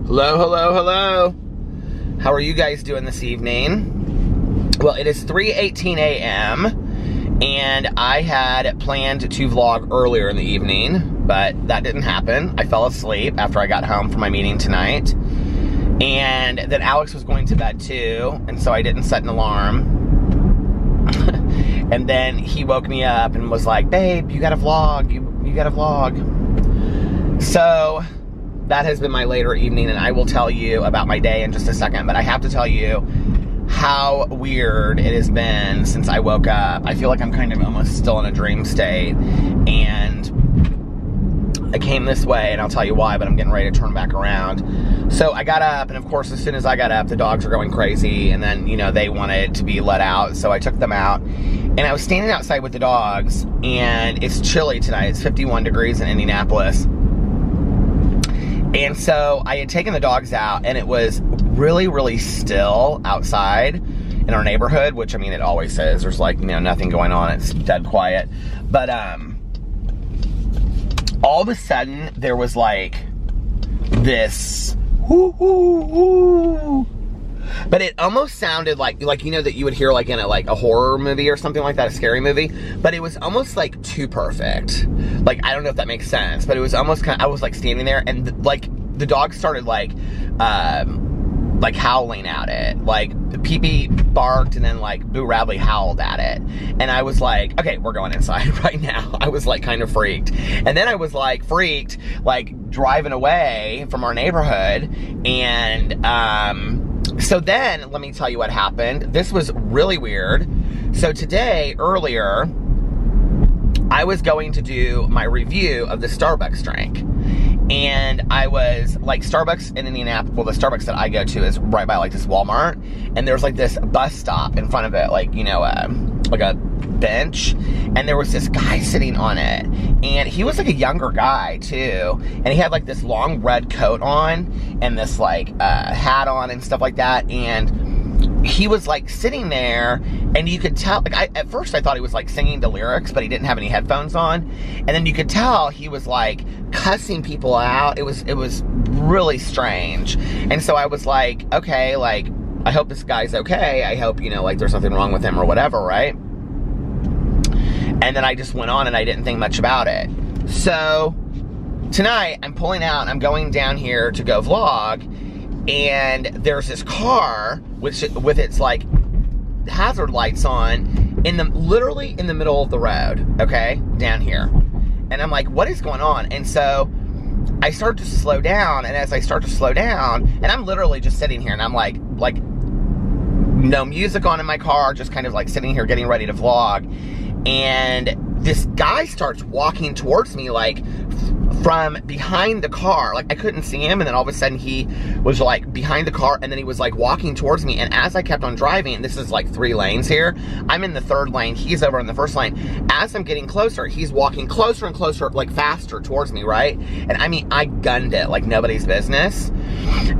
Hello, hello, hello. How are you guys doing this evening? Well, it is 3:18 a.m. and I had planned to vlog earlier in the evening, but that didn't happen. I fell asleep after I got home from my meeting tonight. And then Alex was going to bed too, and so I didn't set an alarm. And then he woke me up and was like, babe, you gotta vlog, you gotta vlog. So that has been my later evening, and I will tell you about my day in just a second, but I have to tell you how weird it has been since I woke up. I feel like I'm kind of almost still in a dream state, and I came this way, and I'll tell you why, but I'm getting ready to turn back around. So I got up, and of course, as soon as I got up, the dogs were going crazy, and then, you know, they wanted to be let out, so I took them out, and I was standing outside with the dogs, and it's chilly tonight. It's 51 degrees in Indianapolis. And so I had taken the dogs out, and it was really, really still outside in our neighborhood, which, I mean, it always is. There's, like, you know, nothing going on. It's dead quiet. But all of a sudden, there was, like, this whoo, whoo, whoo. But it almost sounded like, you know, that you would hear, like, in a horror movie or something like that, a scary movie. But it was almost, like, too perfect. Like, I don't know if that makes sense, but it was almost kind of, I was, like, standing there, and, like, the dog started, like howling at it. Like, Pee-Pee barked, and then, like, Boo Radley howled at it. And I was like, okay, we're going inside right now. I was, like, kind of freaked. And then I was, like, freaked, like, driving away from our neighborhood, and, so then, let me tell you what happened. This was really weird. So today, earlier, I was going to do my review of the Starbucks drink. And I was, like, Starbucks in Indianapolis, well, the Starbucks that I go to is right by, like, this Walmart. And there's, like, this bus stop in front of it, like, you know, like a bench. And there was this guy sitting on it. And he was, like, a younger guy, too. And he had, like, this long red coat on and this, like, hat on and stuff like that. And he was, like, sitting there, and you could tell, like, at first I thought he was, like, singing the lyrics, but he didn't have any headphones on. And then you could tell he was, like, cussing people out. It was really strange. And so I was like, okay, like, I hope this guy's okay. I hope, you know, like, there's nothing wrong with him or whatever, right? And then I just went on, and I didn't think much about it. So tonight, I'm pulling out, and I'm going down here to go vlog, and there's this car with its, like, hazard lights on literally in the middle of the road, okay, down here. And I'm like, what is going on? And so I start to slow down, and as I start to slow down, and I'm literally just sitting here, and I'm like no music on in my car, just kind of like sitting here getting ready to vlog. And this guy starts walking towards me, like, from behind the car. Like, I couldn't see him, and then all of a sudden he was, like, behind the car, and then he was, like, walking towards me. And as I kept on driving, this is, like, 3 lanes here. I'm in the 3rd lane. He's over in the 1st lane. As I'm getting closer, he's walking closer and closer, like, faster towards me, right? And, I mean, I gunned it like nobody's business.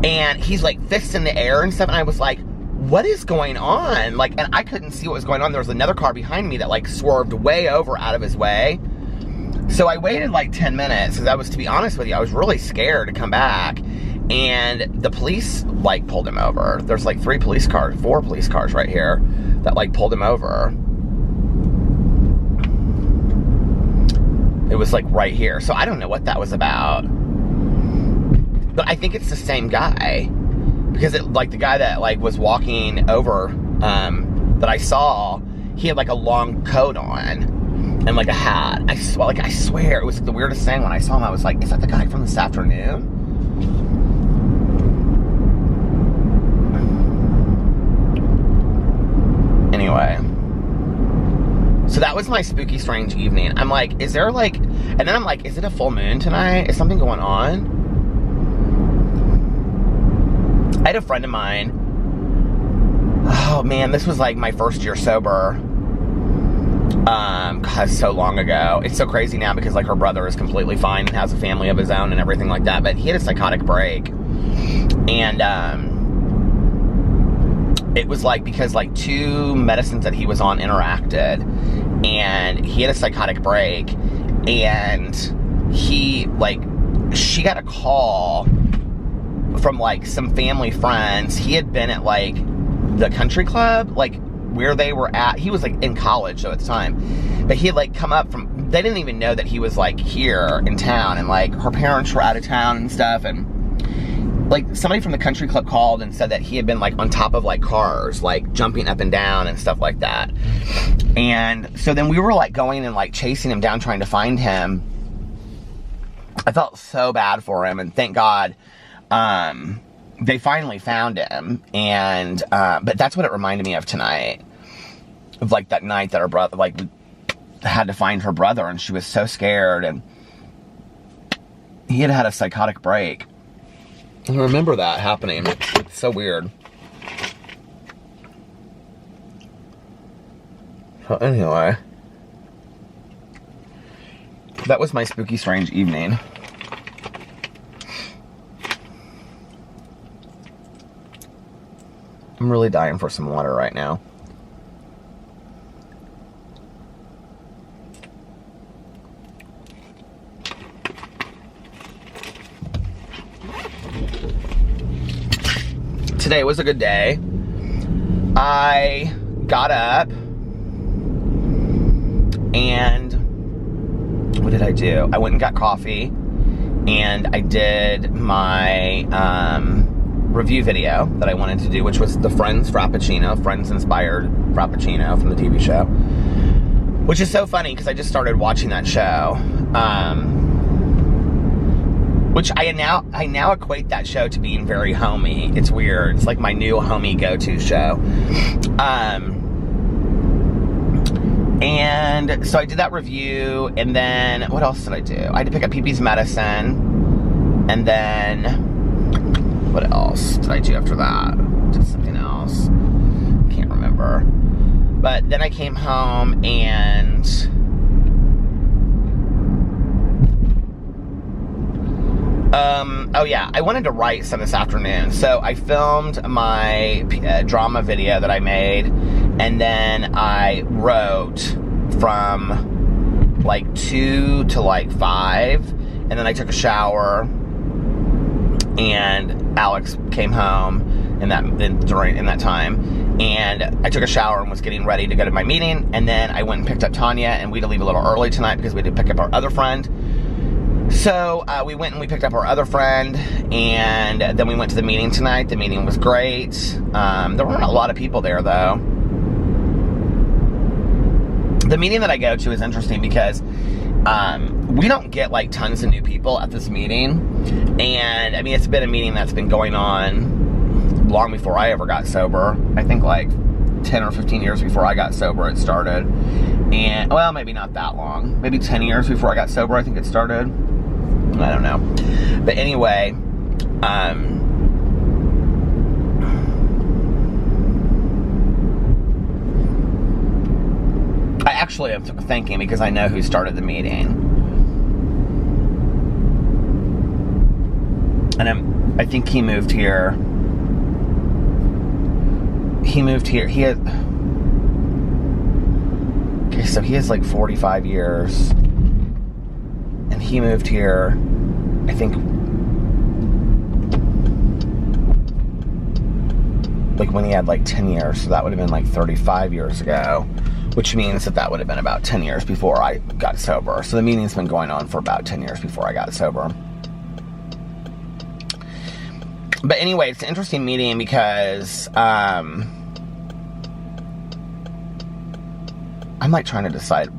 And he's, like, fists in the air and stuff, and I was like, what is going on? Like, and I couldn't see what was going on. There was another car behind me that, like, swerved way over out of his way. So I waited, like, 10 minutes, because I was, to be honest with you, I was really scared to come back. And the police, like, pulled him over. There's, like, 4 police cars right here that, like, pulled him over. It was, like, right here. So I don't know what that was about. But I think it's the same guy. Because it, like, the guy that, like, was walking over, that I saw, he had, like, a long coat on and, like, a hat. I swear, it was the weirdest thing. When I saw him, I was like, is that the guy from this afternoon? Anyway. So that was my spooky, strange evening. I'm like, is there, like, and then I'm like, is it a full moon tonight? Is something going on? I had a friend of mine, oh man, this was like my first year sober, God, so long ago. It's so crazy now because, like, her brother is completely fine and has a family of his own and everything like that, but he had a psychotic break, and, it was, like, because, like, 2 medicines that he was on interacted, and he had a psychotic break, and he, like, she got a call from like some family friends. He had been at like the country club, like where they were at. He was like in college though at the time, but he had like come up from, they didn't even know that he was like here in town, and like her parents were out of town and stuff, and like somebody from the country club called and said that he had been like on top of like cars, like jumping up and down and stuff like that. And so then we were like going and like chasing him down, trying to find him. I felt so bad for him, and thank God they finally found him. And but that's what it reminded me of tonight, of like that night that our brother, like, we had to find her brother, and she was so scared, and he had had a psychotic break. I remember that happening. It's so weird. So anyway, that was my spooky, strange evening. I'm really dying for some water right now. Today was a good day. I got up and what did I do? I went and got coffee, and I did my review video that I wanted to do, which was the Friends Frappuccino, Friends inspired Frappuccino from the TV show, which is so funny because I just started watching that show. Which I now equate that show to being very homey. It's weird. It's like my new homey go-to show. And so I did that review, and then what else did I do? I had to pick up Pee-Pee's medicine, and then what else did I do after that? Did something else. Can't remember. But then I came home and oh yeah, I wanted to write some this afternoon. So I filmed my drama video that I made, and then I wrote from like 2 to like 5, and then I took a shower, and Alex came home in that time, and I took a shower and was getting ready to go to my meeting, and then I went and picked up Tanya, and we had to leave a little early tonight because we had to pick up our other friend. So we went and we picked up our other friend, and then we went to the meeting tonight. The meeting was great. There weren't a lot of people there though. The meeting that I go to is interesting because we don't get like tons of new people at this meeting. And I mean, it's been a meeting that's been going on long before I ever got sober. I think like 10 or 15 years before I got sober it started. And well, maybe not that long. Maybe 10 years before I got sober I think it started. I don't know. But anyway, I actually am thinking, because I know who started the meeting. And I think he moved here. He had... Okay, so he has like 45 years. And he moved here, I think, like when he had like 10 years, so that would have been like 35 years ago, which means that would have been about 10 years before I got sober. So the meeting's been going on for about 10 years before I got sober. But anyway, it's an interesting meeting because I'm like trying to decide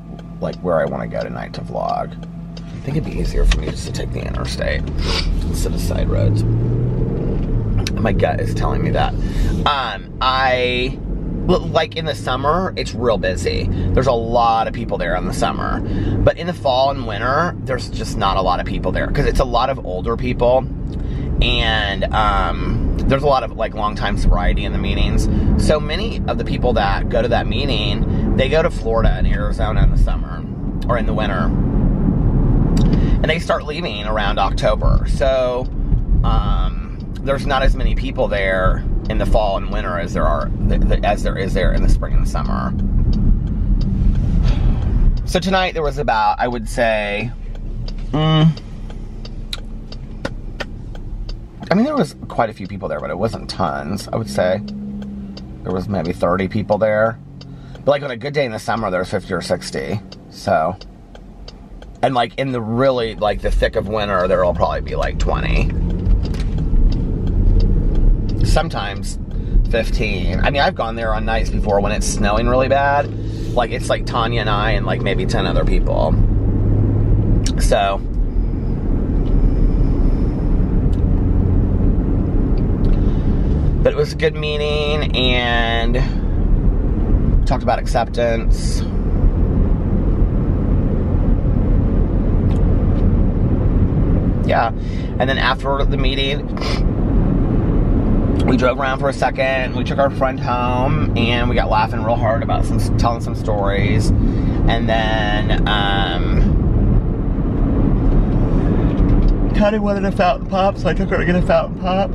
like where I want to go tonight to vlog. I think it'd be easier for me just to take the interstate instead of side roads. My gut is telling me that. Like in the summer, it's real busy. There's a lot of people there in the summer. But in the fall and winter, there's just not a lot of people there because it's a lot of older people. And there's a lot of like long-time sobriety in the meetings. So many of the people that go to that meeting, they go to Florida and Arizona in the summer or in the winter. And they start leaving around October. So there's not as many people there in the fall and winter as there is there in the spring and the summer. So tonight there was about, I would say, I mean, there was quite a few people there, but it wasn't tons, I would say. There was maybe 30 people there. But, like, on a good day in the summer, there was 50 or 60. So, and, like, in the really, like, the thick of winter, there will probably be, like, 20. Sometimes 15. I mean, I've gone there on nights before when it's snowing really bad. Like, it's, like, Tanya and I and, like, maybe 10 other people. So, but it was a good meeting, and talked about acceptance. Yeah. And then after the meeting, we drove around for a second. We took our friend home, and we got laughing real hard about telling some stories. And then, Connie wanted a fountain pop, so I took her to get a fountain pop.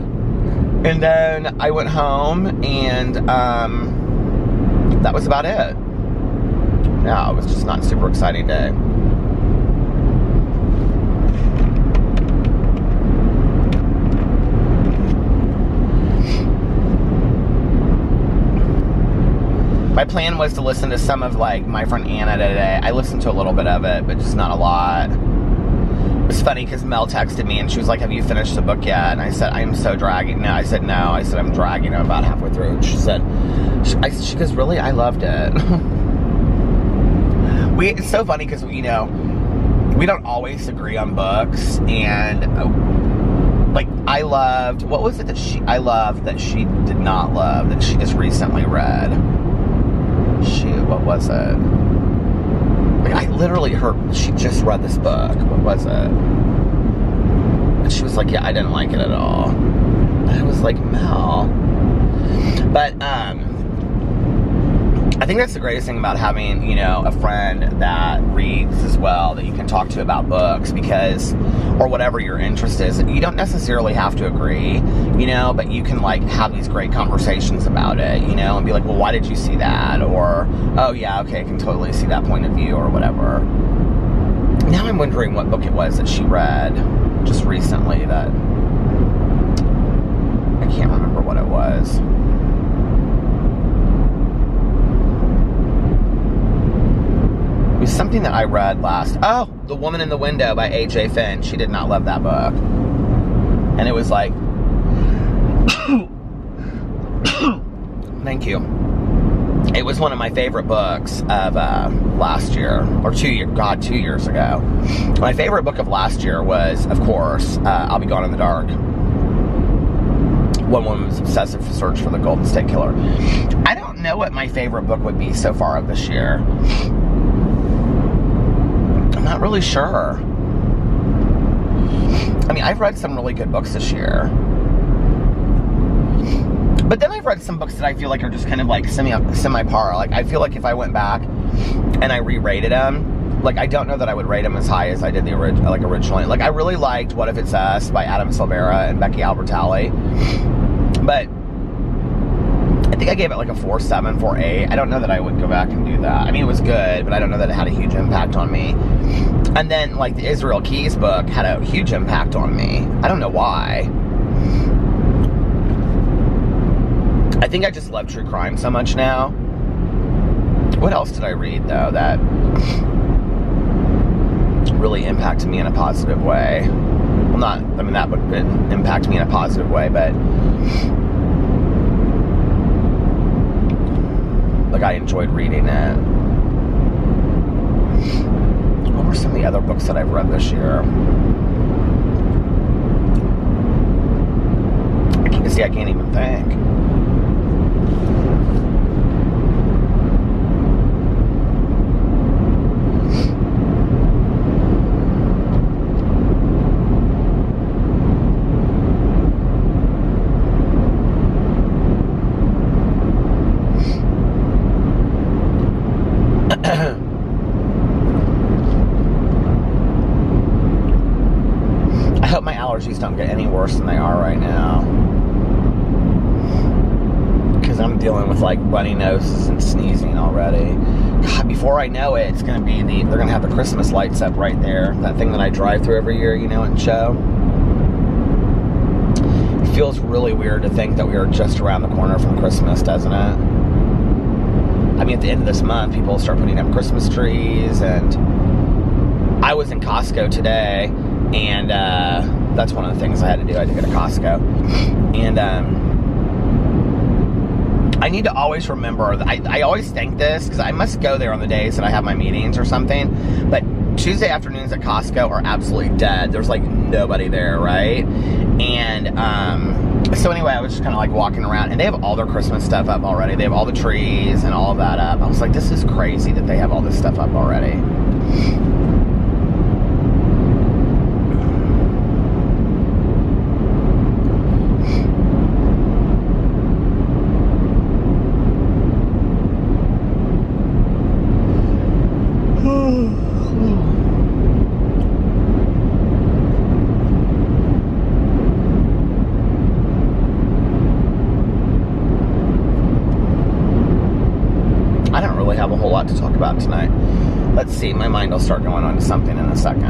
And then I went home, and that was about it. Yeah, it was just not a super exciting day. My plan was to listen to some of, like, my friend Anna today. I listened to a little bit of it, but just not a lot. It was funny because Mel texted me and she was like, have you finished the book yet? And I said, I am so dragging. No, I said, no. I said, I'm dragging it about halfway through. And she said, she goes, really? I loved it. It's so funny because, you know, we don't always agree on books. And, like, I loved, what was it that I loved that she did not love, that she just recently read? Shoot, what was it? Like, I literally heard, she just read this book. What was it? And she was like, yeah, I didn't like it at all. And I was like, Mel. But, I think that's the greatest thing about having, you know, a friend that reads as well, that you can talk to about books, because, or whatever your interest is. You don't necessarily have to agree, you know, but you can, like, have these great conversations about it, you know, and be like, well, why did you see that? Or, oh, yeah, okay, I can totally see that point of view, or whatever. Now I'm wondering what book it was that she read just recently that, I can't remember what it was. It was something that I read last. Oh, The Woman in the Window by A.J. Finn. She did not love that book. And it was like, thank you. It was one of my favorite books of last year, or 2 years ago. My favorite book of last year was, of course, I'll Be Gone in the Dark. One Woman's Obsessive Search for the Golden State Killer. I don't know what my favorite book would be so far of this year. I'm not really sure. I mean, I've read some really good books this year. But then I've read some books that I feel like are just kind of like semi-par. Like, I feel like if I went back and I re-rated them, like, I don't know that I would rate them as high as I did the originally. Like, I really liked What If It's Us by Adam Silvera and Becky Albertalli. But I think I gave it like a 4.7, 4.8. I don't know that I would go back and do that. I mean, it was good, but I don't know that it had a huge impact on me. And then, like, the Israel Keys book had a huge impact on me. I don't know why. I think I just love true crime so much now. What else did I read, though, that really impacted me in a positive way? Well, I mean, that book didn't impact me in a positive way, but like, I enjoyed reading it. What were some of the other books that I've read this year? I can't even think. I hope my allergies don't get any worse than they are right now, because I'm dealing with, like, runny noses and sneezing already. God, before I know it, it's gonna be they're gonna have the Christmas lights up right there, that thing that I drive through every year, you know, and show. feels really weird to think that we are just around the corner from Christmas, doesn't it? I mean, at the end of this month, people start putting up Christmas trees, and I was in Costco today, and that's one of the things I had to do. I had to go to Costco, and I need to always remember, I always think this, because I must go there on the days that I have my meetings or something, but Tuesday afternoons at Costco are absolutely dead. There's like nobody there, right? And so anyway, I was just kind of like walking around, and they have all their Christmas stuff up already. They have all the trees and all of that up. I was like, this is crazy that they have all this stuff up already. Have a whole lot to talk about tonight. Let's see, my mind will start going on to something in a second.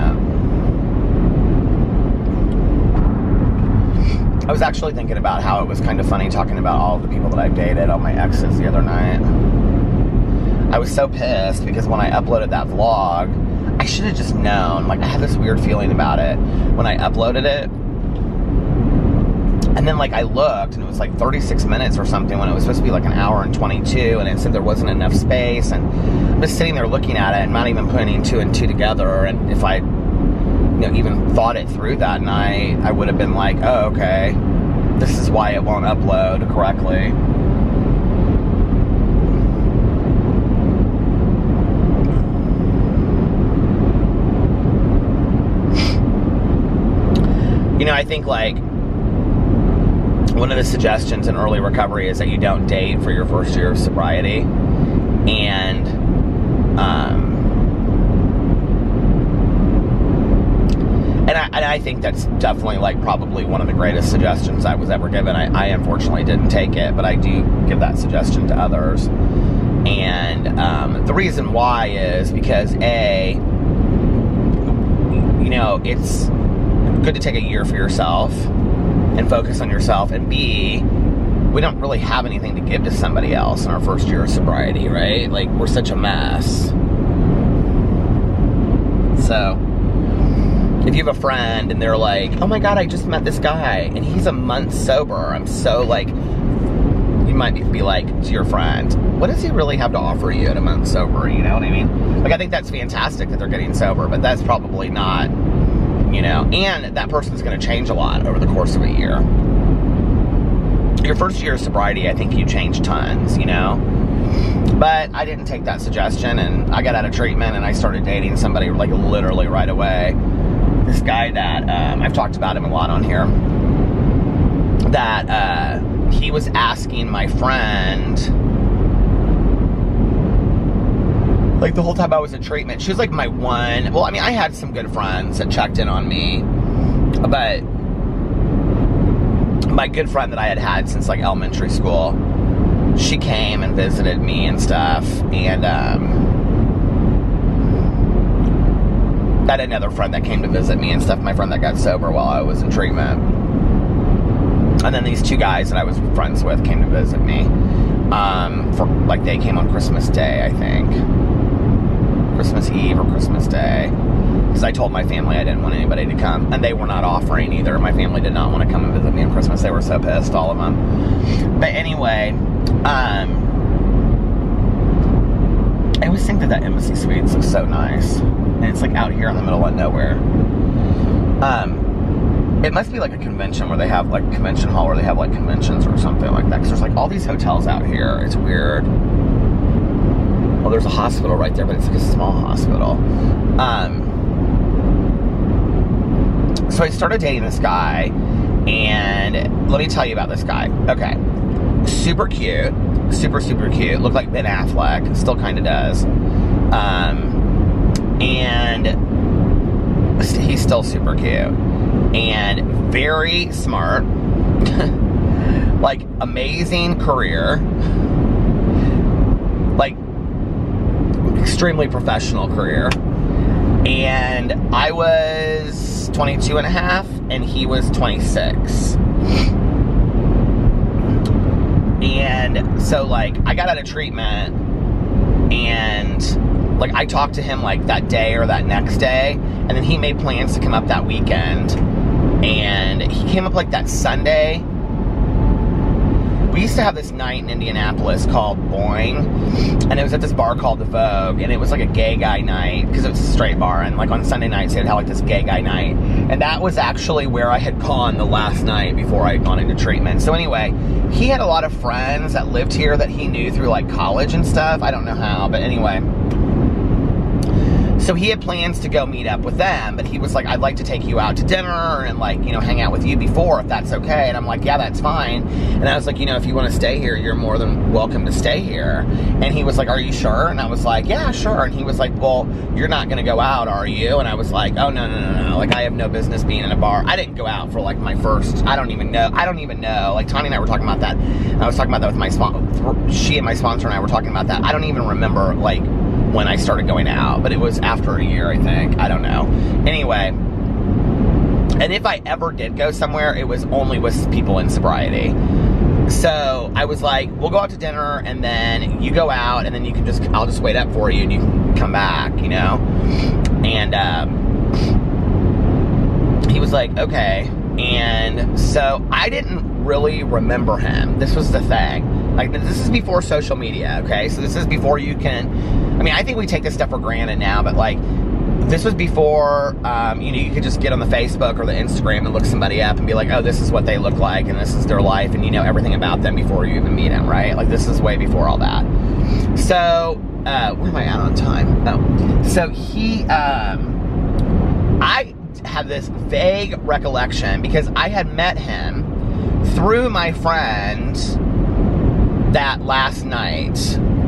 I was actually thinking about how it was kind of funny talking about all the people that I've dated, all my exes, the other night. I was so pissed because when I uploaded that vlog, I should have just known. Like, I had this weird feeling about it when I uploaded it. And then, like, I looked, and it was like 36 minutes or something when it was supposed to be like an hour and 22, and it said there wasn't enough space, and I'm just sitting there looking at it and not even putting two and two together, and if I, even thought it through that night, I would have been like, oh, okay, this is why it won't upload correctly. I think, like, one of the suggestions in early recovery is that you don't date for your first year of sobriety. And I think that's definitely, like, probably one of the greatest suggestions I was ever given. I unfortunately didn't take it, but I do give that suggestion to others. And the reason why is because, A, it's good to take a year for yourself and focus on yourself, and B, we don't really have anything to give to somebody else in our first year of sobriety, right? Like, we're such a mess. So, if you have a friend and they're like, oh my God, I just met this guy and he's a month sober, I'm so, like, you might be like to your friend, what does he really have to offer you at a month sober? You know what I mean? Like, I think that's fantastic that they're getting sober, but that's probably not, and that person's going to change a lot over the course of a year. Your first year of sobriety, I think you change tons, but I didn't take that suggestion, and I got out of treatment, and I started dating somebody, like, literally right away. This guy that, I've talked about him a lot on here, that he was asking my friend, like, the whole time I was in treatment. She was, like, my one... Well, I mean, I had some good friends that checked in on me. But my good friend that I had had since, like, elementary school, she came and visited me and stuff. And, I had another friend that came to visit me and stuff. My friend that got sober while I was in treatment. And then these two guys that I was friends with came to visit me. They came on Christmas Day, I think. Christmas Eve or Christmas Day, because I told my family I didn't want anybody to come, and they were not offering either. My family did not want to come and visit me on Christmas. They were so pissed, all of them. But anyway, I always think that Embassy Suites is so nice, and it's like out here in the middle of nowhere. It must be like a convention where they have, like, convention hall where they have, like, conventions or something like that, because there's, like, all these hotels out here. It's weird. Well, there's a hospital right there, but it's like a small hospital. So I started dating this guy, and let me tell you about this guy. Okay. Super cute. Super, super cute. Looked like Ben Affleck. Still kind of does. And he's still super cute. And very smart. Like, amazing career. Like, extremely professional career. And I was 22 and a half, and he was 26. So, like, I got out of treatment, and, like, I talked to him, like, that day or that next day, and then he made plans to come up that weekend, and he came up, like, that Sunday. We used to have this night in Indianapolis called Monn, and it was at this bar called the Vogue, and it was like a gay guy night, because it was a straight bar, and like on Sunday nights they'd have like this gay guy night, and that was actually where I had gone the last night before I had gone into treatment. So anyway, he had a lot of friends that lived here that he knew through like college and stuff. I don't know how, but anyway. So he had plans to go meet up with them, but he was like, I'd like to take you out to dinner and, like, you know, hang out with you before, if that's okay. And I'm like, yeah, that's fine. And I was like, you know, if you want to stay here, you're more than welcome to stay here. And he was like, are you sure? And I was like, yeah, sure. And he was like, well, you're not going to go out, are you? And I was like, oh, no. Like, I have no business being in a bar. I didn't go out for, like, my first, I don't even know. Like, Tanya and I were talking about that. And I was talking about that with my sponsor. She and my sponsor and I were talking about that. I don't even remember, like, when I started going out, but it was after a year, I think. I don't know. Anyway, and if I ever did go somewhere, it was only with people in sobriety. So I was like, we'll go out to dinner, and then you go out, and then you can just, I'll just wait up for you, and you can come back, you know? And he was like, okay. And so I didn't really remember him. This was the thing. Like, this is before social media, okay? So this is before you can, I mean, I think we take this stuff for granted now, but, like, this was before, you know, you could just get on the Facebook or the Instagram and look somebody up and be like, oh, this is what they look like, and this is their life, and you know everything about them before you even meet them, right? Like, this is way before all that. So, where am I at on time? Oh, so he, I have this vague recollection because I had met him through my friend that last night,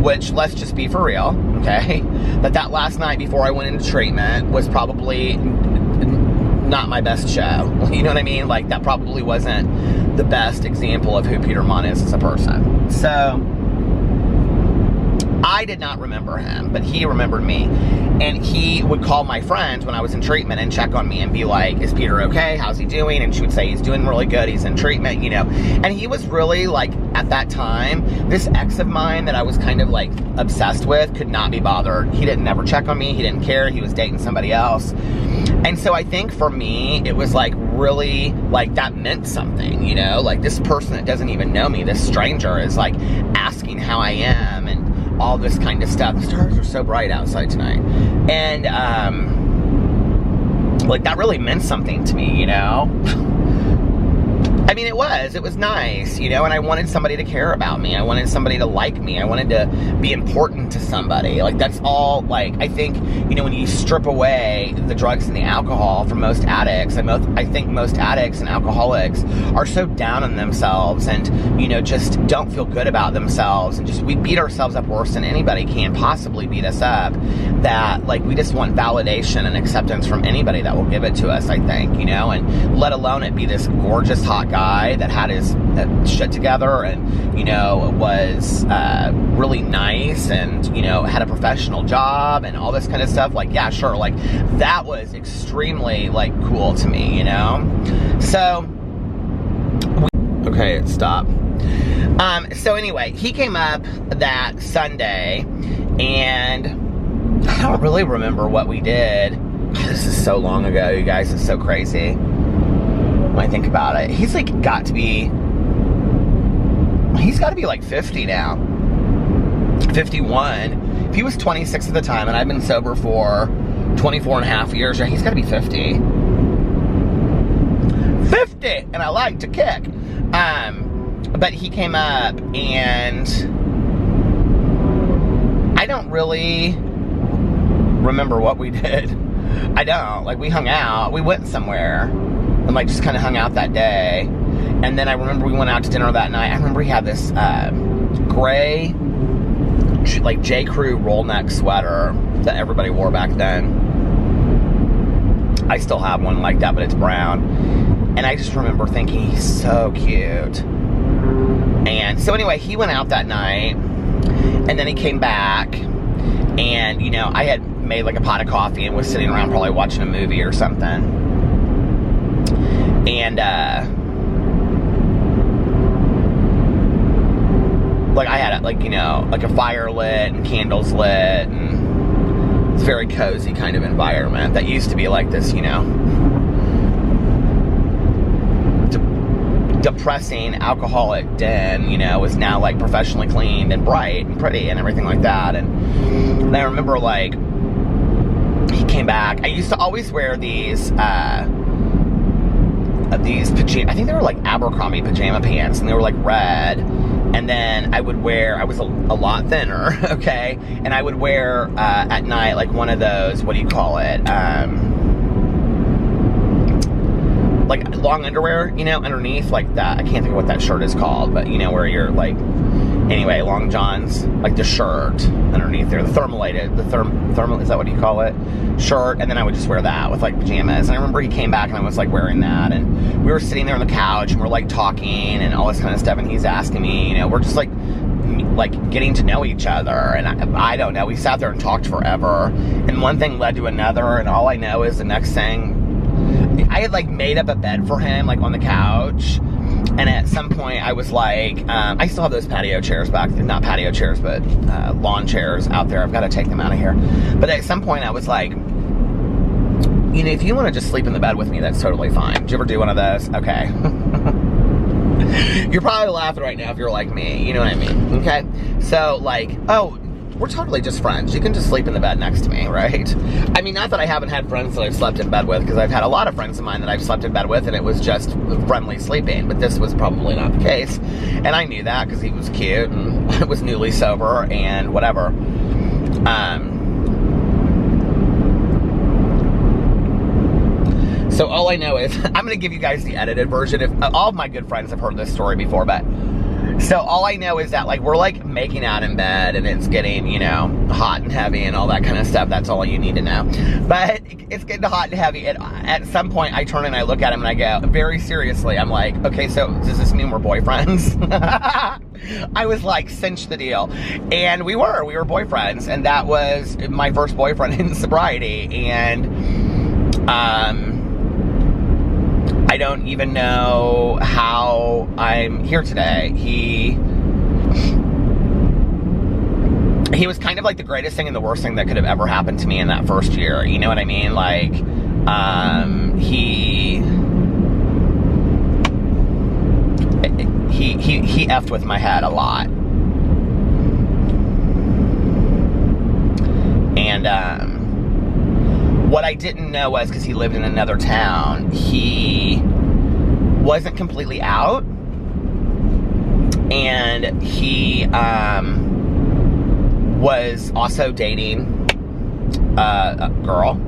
which, let's just be for real, okay? That last night before I went into treatment was probably not my best show. You know what I mean? Like, that probably wasn't the best example of who Peter Monn is as a person. So, I did not remember him, but he remembered me. And he would call my friends when I was in treatment and check on me and be like, is Peter okay? How's he doing? And she would say, he's doing really good. He's in treatment, you know. And he was really, like, at that time, this ex of mine that I was kind of, like, obsessed with could not be bothered. He didn't never check on me. He didn't care. He was dating somebody else. And so I think for me, it was, like, really, like, that meant something, you know? Like, this person that doesn't even know me, this stranger, is, like, asking how I am and all this kind of stuff. The stars are so bright outside tonight. And, like, that really meant something to me, you know? I mean, it was nice, you know, and I wanted somebody to care about me. I wanted somebody to like me. I wanted to be important to somebody. Like, that's all, like, I think, you know, when you strip away the drugs and the alcohol from most addicts, and I think most addicts and alcoholics are so down on themselves and, you know, just don't feel good about themselves, and just, we beat ourselves up worse than anybody can possibly beat us up, that, like, we just want validation and acceptance from anybody that will give it to us, I think, you know, and let alone it be this gorgeous hot guy that had his shit together and, you know, was really nice and, you know, had a professional job and all this kind of stuff. Like, yeah, sure, like, that was extremely, like, cool to me, you know? So, okay, stop. So anyway, he came up that Sunday, and I don't really remember what we did. This is so long ago, you guys. It's so crazy when I think about it. He's, like, got to be like 50 now. 51. If he was 26 at the time, and I've been sober for 24 and a half years, he's got to be 50. 50! And I like to kick. But he came up, and I don't really remember what we did. I don't. Like, we hung out. We went somewhere. And, like, just kind of hung out that day. And then I remember we went out to dinner that night. I remember he had this gray, like, J. Crew roll neck sweater that everybody wore back then. I still have one like that, but it's brown. And I just remember thinking, he's so cute. And so anyway, he went out that night. And then he came back. And, you know, I had made, like, a pot of coffee and was sitting around probably watching a movie or something. And, like, I had like, you know, like a fire lit and candles lit, and it's a very cozy kind of environment that used to be like this, you know, depressing alcoholic den, you know, was now like professionally cleaned and bright and pretty and everything like that. And I remember, like, he came back. I used to always wear these pajama, I think they were like Abercrombie pajama pants, and they were like red. And then I would wear, I was a lot thinner, okay, and I would wear at night like one of those, what do you call it, like long underwear, you know, underneath, like that. I can't think of what that shirt is called, but you know, where you're like, anyway, long johns, like the shirt underneath there, the thermal, is that what you call it? Shirt. And then I would just wear that with like pajamas. And I remember he came back and I was like wearing that, and we were sitting there on the couch and we're like talking and all this kind of stuff, and he's asking me, you know, we're just like getting to know each other, and I don't know, we sat there and talked forever, and one thing led to another, and all I know is the next thing, I had like made up a bed for him, like on the couch, and at some point I was like, I still have those patio chairs back, not patio chairs, but lawn chairs out there. I've got to take them out of here. But at some point I was like, you know, if you want to just sleep in the bed with me, that's totally fine. Did you ever do one of those? Okay. You're probably laughing right now if you're like me, you know what I mean? Okay. So like, oh, we're totally just friends. You can just sleep in the bed next to me, right? I mean, not that I haven't had friends that I've slept in bed with, because I've had a lot of friends of mine that I've slept in bed with, and it was just friendly sleeping, but this was probably not the case. And I knew that because he was cute, and I was newly sober, and whatever. So all I know is, I'm going to give you guys the edited version. If all of my good friends have heard this story before, but so all I know is that, like, we're like making out in bed and it's getting, you know, hot and heavy and all that kind of stuff. That's all you need to know. But it's getting hot and heavy. And at some point I turn and I look at him and I go, very seriously, I'm like, okay, so does this mean we're boyfriends? I was like, cinch the deal. And we were boyfriends. And that was my first boyfriend in sobriety. And, I don't even know how I'm here today. He was kind of like the greatest thing and the worst thing that could have ever happened to me in that first year. You know what I mean? Like, he effed with my head a lot. And, what I didn't know was, because he lived in another town, he wasn't completely out, and he was also dating a girl,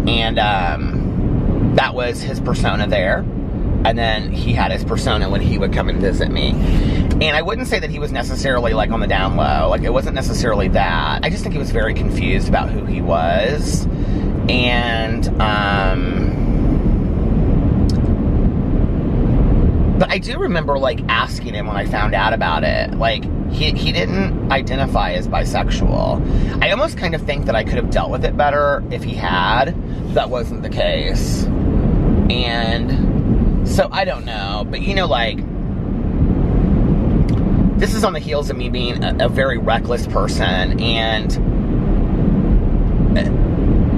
and that was his persona there. And then he had his persona when he would come and visit me. And I wouldn't say that he was necessarily like on the down low. Like, it wasn't necessarily that. I just think he was very confused about who he was. And, but I do remember like asking him when I found out about it. Like, he didn't identify as bisexual. I almost kind of think that I could have dealt with it better if he had. That wasn't the case. And so I don't know, but you know, like, this is on the heels of me being a very reckless person, and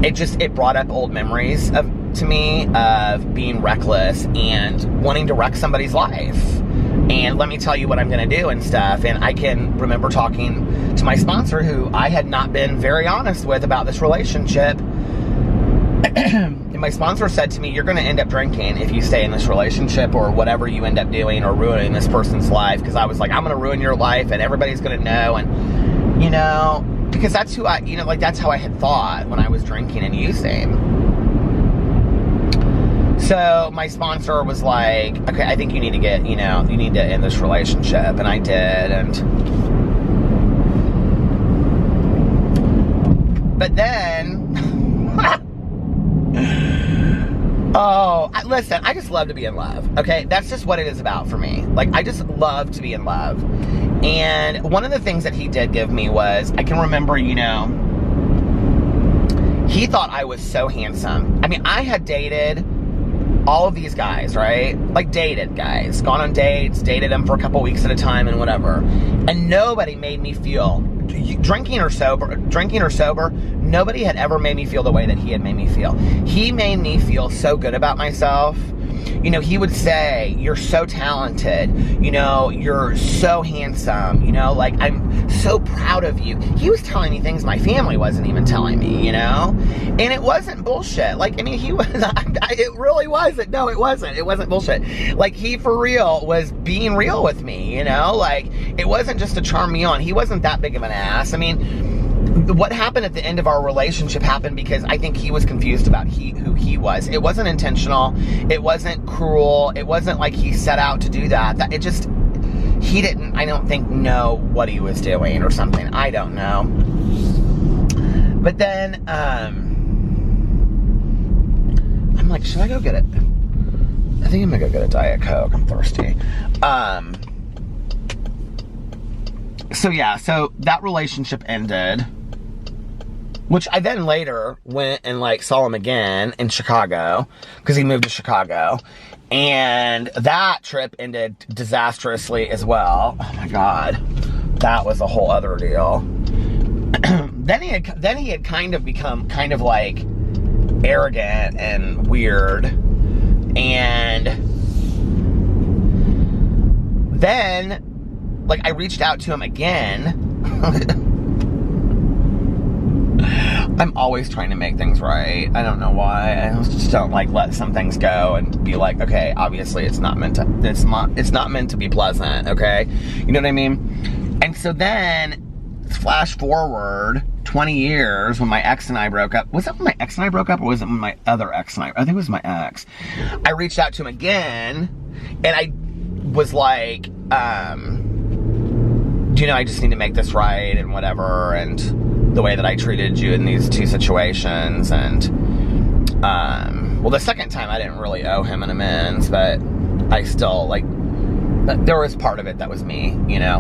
it brought up old memories to me of being reckless and wanting to wreck somebody's life. And let me tell you what I'm going to do and stuff. And I can remember talking to my sponsor, who I had not been very honest with about this relationship. And my sponsor said to me, you're going to end up drinking if you stay in this relationship, or whatever you end up doing, or ruining this person's life. Because I was like, I'm going to ruin your life and everybody's going to know. And, you know, because that's who you know, like, that's how I had thought when I was drinking and using. So my sponsor was like, okay, I think you need to get, you know, you need to end this relationship. And I did. But then, listen, I just love to be in love, okay? That's just what it is about for me. Like, I just love to be in love. And one of the things that he did give me was, I can remember, you know, he thought I was so handsome. I mean, I had dated all of these guys, right? Like dated guys, gone on dates, dated them for a couple weeks at a time and whatever. And nobody made me feel, drinking or sober, nobody had ever made me feel the way that he had made me feel. He made me feel so good about myself. You know, he would say, you're so talented, you know, you're so handsome, you know, like, I'm so proud of you. He was telling me things my family wasn't even telling me, you know, and it wasn't bullshit. Like, I mean, he was, it really wasn't. No, it wasn't bullshit. Like, he for real was being real with me, you know, like, it wasn't just to charm me on. He wasn't that big of an ass. I mean, what happened at the end of our relationship happened because I think he was confused about who he was. It wasn't intentional. It wasn't cruel. It wasn't like he set out to do that. It just, he didn't, I don't think, know what he was doing or something. I don't know. But then, I'm like, should I go get it? I think I'm gonna go get a Diet Coke. I'm thirsty. So yeah, so that relationship ended, which I then later went and like saw him again in Chicago, because he moved to Chicago, and that trip ended disastrously as well. Oh my God, that was a whole other deal. Then he had kind of become kind of like arrogant and weird, and then like I reached out to him again. I'm always trying to make things right. I don't know why. I just don't like let some things go and be like, okay, obviously it's not meant to be pleasant, okay? You know what I mean? And so then flash forward 20 years when my ex and I broke up. Was that when my ex and I broke up, or was it when my other ex and I think it was my ex. I reached out to him again, and I was like, you know, I just need to make this right and whatever, and the way that I treated you in these two situations. And well, the second time I didn't really owe him an amends, but I still, like, there was part of it that was me, you know.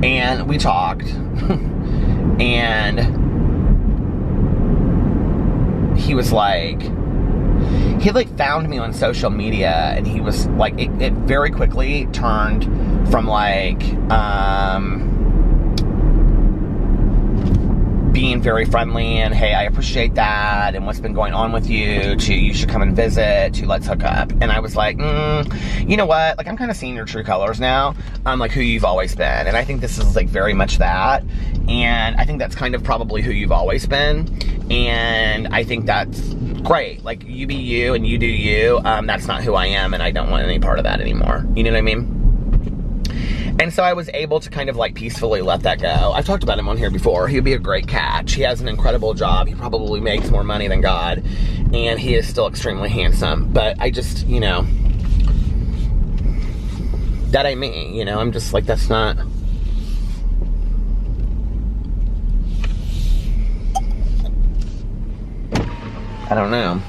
And we talked, and he was like, he like found me on social media, and he was like, it very quickly turned from like being very friendly and, hey, I appreciate that, and what's been going on with you, to you should come and visit, to let's hook up. And I was like, you know what, like, I'm kind of seeing your true colors now. I'm like who you've always been, and I think this is like very much that, and I think that's kind of probably who you've always been, and I think that's great. Like, you be you and you do you. That's not who I am, and I don't want any part of that anymore. You know what I mean? And so I was able to kind of like peacefully let that go. I've talked about him on here before. He'd be a great catch. He has an incredible job. He probably makes more money than God, and he is still extremely handsome. But I just, you know, that ain't me, you know. I'm just like, that's not. I don't know.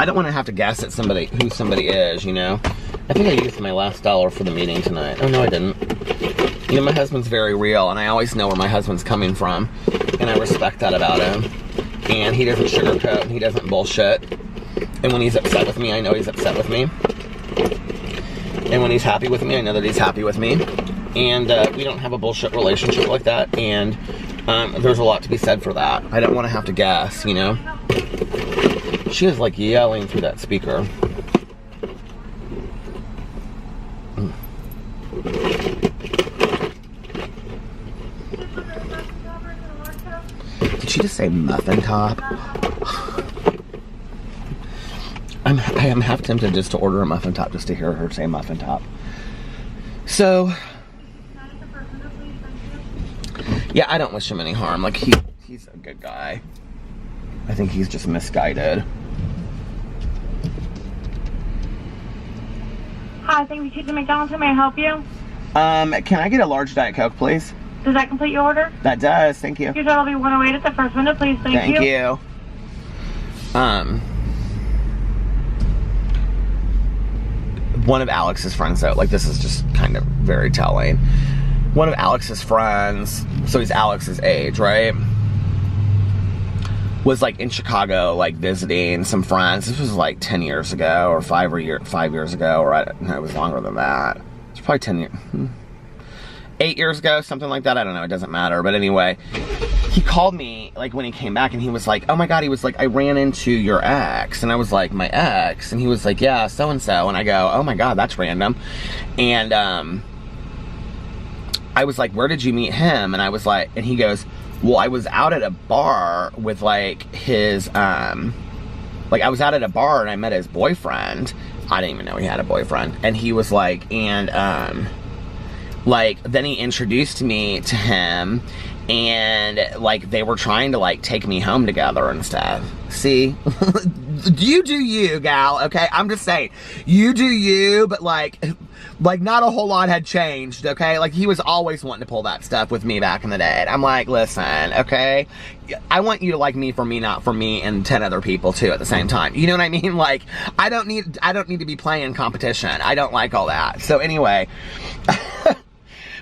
I don't want to have to guess at somebody, who somebody is, you know. I think I used my last dollar for the meeting tonight. Oh, no, I didn't. You know, my husband's very real, and I always know where my husband's coming from, and I respect that about him. And he doesn't sugarcoat, and he doesn't bullshit. And when he's upset with me, I know he's upset with me. And when he's happy with me, I know that he's happy with me. And we don't have a bullshit relationship like that, and there's a lot to be said for that. I don't want to have to guess, you know. She is like yelling through that speaker. Did she just say muffin top? I am half tempted just to order a muffin top just to hear her say muffin top. So, yeah, I don't wish him any harm. Like, he's a good guy. I think he's just misguided. Hi, thank you for choosing McDonald's. How may I help you? Can I get a large Diet Coke, please? Does that complete your order? That does, thank you. Your total will be 108 at the first window, please. Thank you. Thank you. One of Alex's friends, though, like, this is just kind of very telling. One of Alex's friends, so he's Alex's age, right? was like in Chicago, like visiting some friends. This was like 10 years ago, or 5 years ago, or no, it was longer than that. It's probably 10 years. 8 years ago, something like that. I don't know, it doesn't matter. But anyway, he called me like when he came back, and he was like, oh my God, he was like, I ran into your ex. And I was like, my ex? And he was like, yeah, so and so. And I go, oh my God, that's random. And I was like, where did you meet him? And I was like, and he goes, well, I was out at a bar with like his like I was out at a bar and I met his boyfriend. I didn't even know he had a boyfriend. And he was like, and like, then he introduced me to him, and like they were trying to like take me home together and stuff. See, you do you, gal. Okay, I'm just saying, you do you, but like not a whole lot had changed. Okay, like he was always wanting to pull that stuff with me back in the day. And I'm like, listen, okay, I want you to like me for me, not for me and 10 other people too at the same time. You know what I mean? Like, I don't need to be playing competition. I don't like all that. So anyway.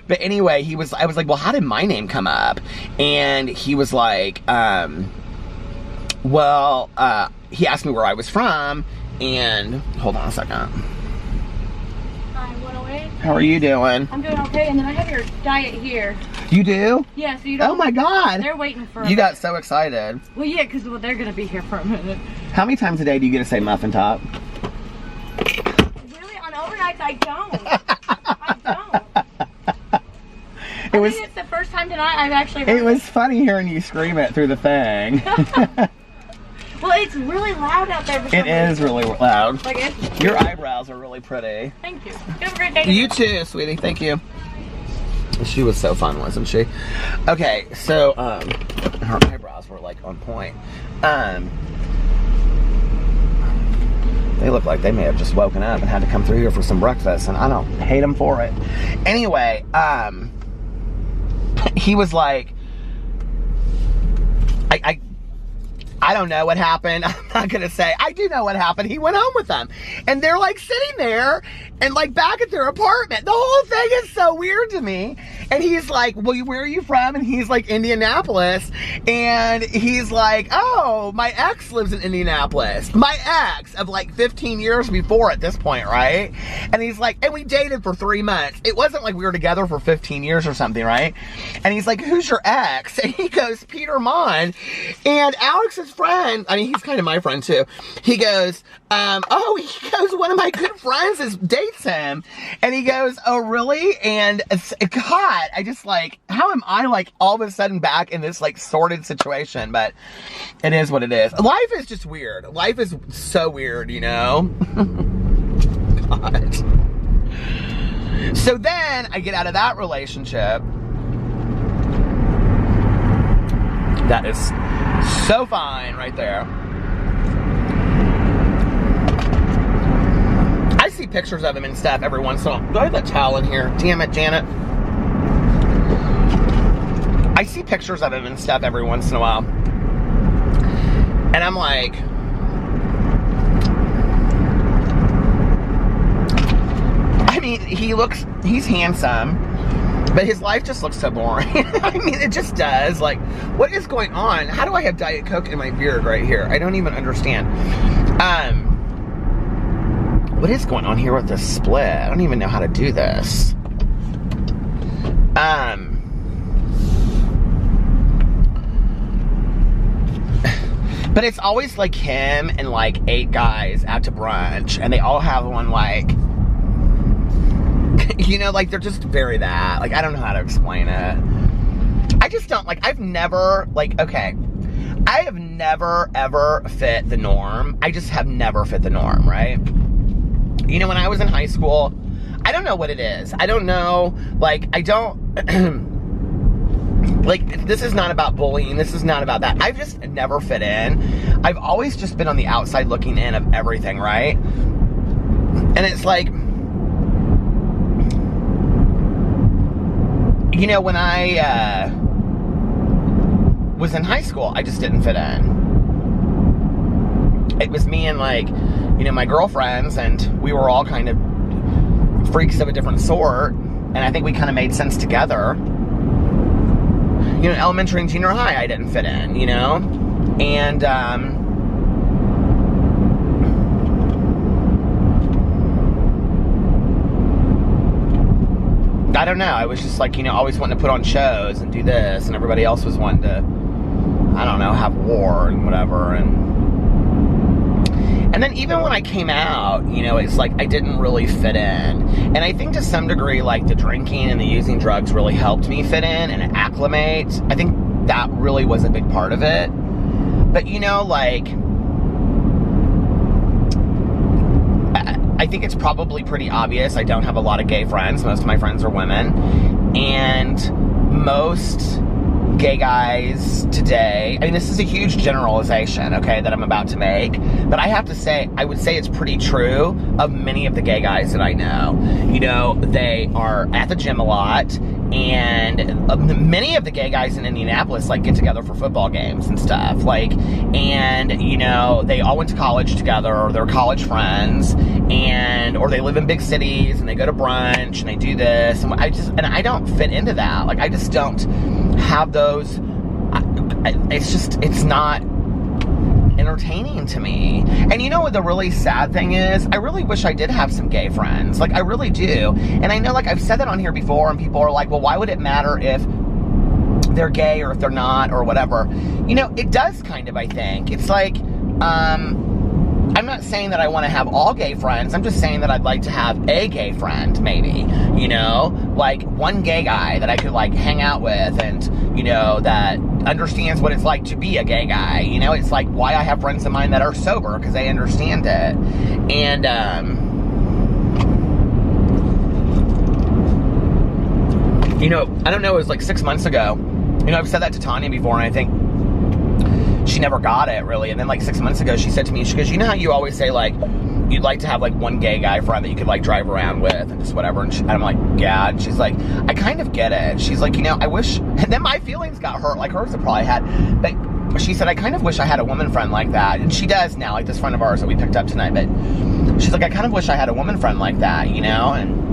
But anyway, I was like, well, how did my name come up? And he was like, well, he asked me where I was from, and hold on a second. Hi, 108. How are you doing? I'm doing okay, and then I have your diet here. You do? Yeah, so you don't... Oh my God. They're waiting for... You got so excited. Well, yeah, because they're going to be here for a minute. How many times a day do you get to say muffin top? Really? On overnights, I don't. I don't. I think it's the first time tonight I've actually heard it. Was funny hearing you scream it through the thing. Well, it's really loud out there. It is really loud. Like your eyebrows are really pretty. Thank you. You have a great day. You too, sweetie. Thank you. She was so fun, wasn't she? Okay, so her eyebrows were like on point. They look like they may have just woken up and had to come through here for some breakfast, and I don't hate them for it. Anyway, he was like, I don't know what happened. I'm not gonna say. I do know what happened. He went home with them, and they're like sitting there and like back at their apartment. The whole thing is so weird to me. And he's like, well, where are you from? And he's like, Indianapolis. And he's like, oh, my ex lives in Indianapolis. My ex of like 15 years before at this point, right? And he's like, and we dated for 3 months. It wasn't like we were together for 15 years or something, right? And he's like, who's your ex? And he goes, Peter Monn. And Alex's friend, I mean, he's kind of my friend too. He goes, oh, he goes, one of my good friends dates him. And he goes, oh, really? And God, I just like, how am I like all of a sudden back in this like sordid situation? But it is what it is. Life is just weird. Life is so weird, you know? God. So then I get out of that relationship. That is so fine right there. I see pictures of him and stuff every once in a while. Do I have that towel in here? Damn it, Janet. I see pictures of him and stuff every once in a while. And I'm like, I mean, he's handsome, but his life just looks so boring. I mean, it just does. Like, what is going on? How do I have Diet Coke in my beard right here? I don't even understand. What is going on here with this split? I don't even know how to do this. But it's always like him and like 8 guys out to brunch, and they all have one like, you know, like they're just very that. Like, I don't know how to explain it. I just don't like, I've never, like, okay, I have never ever fit the norm. I just have never fit the norm, right? You know, when I was in high school, I don't know what it is. I don't know, like, I don't, like, this is not about bullying. This is not about that. I've just never fit in. I've always just been on the outside looking in of everything, right? And it's like, you know, when I was in high school, I just didn't fit in. It was me and, like, you know, my girlfriends, and we were all kind of freaks of a different sort, and I think we kind of made sense together. You know, elementary and junior high, I didn't fit in, you know? And, I don't know, I was just like, always wanting to put on shows and do this, and everybody else was wanting to, I don't know, have war and whatever, and then even when I came out, it's like I didn't really fit in. And I think to some degree, like, the drinking and the using drugs really helped me fit in and acclimate. I think that really was a big part of it. But, like, I think it's probably pretty obvious I don't have a lot of gay friends. Most of my friends are women. And most gay guys today, I mean, this is a huge generalization, okay, that I'm about to make, but I have to say, I would say it's pretty true of many of the gay guys that I know. They are at the gym a lot, and many of the gay guys in Indianapolis, like, get together for football games and stuff, like, and, they all went to college together, or they're college friends, or they live in big cities, and they go to brunch, and they do this, and I don't fit into that. Like, I just don't have those. It's not entertaining to me. And what the really sad thing is? I really wish I did have some gay friends. Like, I really do. And I know, like, I've said that on here before, and people are like, well, why would it matter if they're gay or if they're not or whatever? It does kind of, I think. It's like, I'm not saying that I want to have all gay friends. I'm just saying that I'd like to have a gay friend, maybe, like one gay guy that I could, like, hang out with, and, that understands what it's like to be a gay guy. It's like why I have friends of mine that are sober, because they understand it. And, I don't know, it was like 6 months ago. I've said that to Tanya before, and I think she never got it, really. And then, like, 6 months ago, she said to me, she goes, how you always say, like, you'd like to have, like, one gay guy friend that you could, like, drive around with and just whatever. And I'm like, yeah. And she's like, I kind of get it. She's like, I wish, and then my feelings got hurt, like hers have probably had, but she said, I kind of wish I had a woman friend like that. And she does now, like this friend of ours that we picked up tonight, but she's like, I kind of wish I had a woman friend like that, and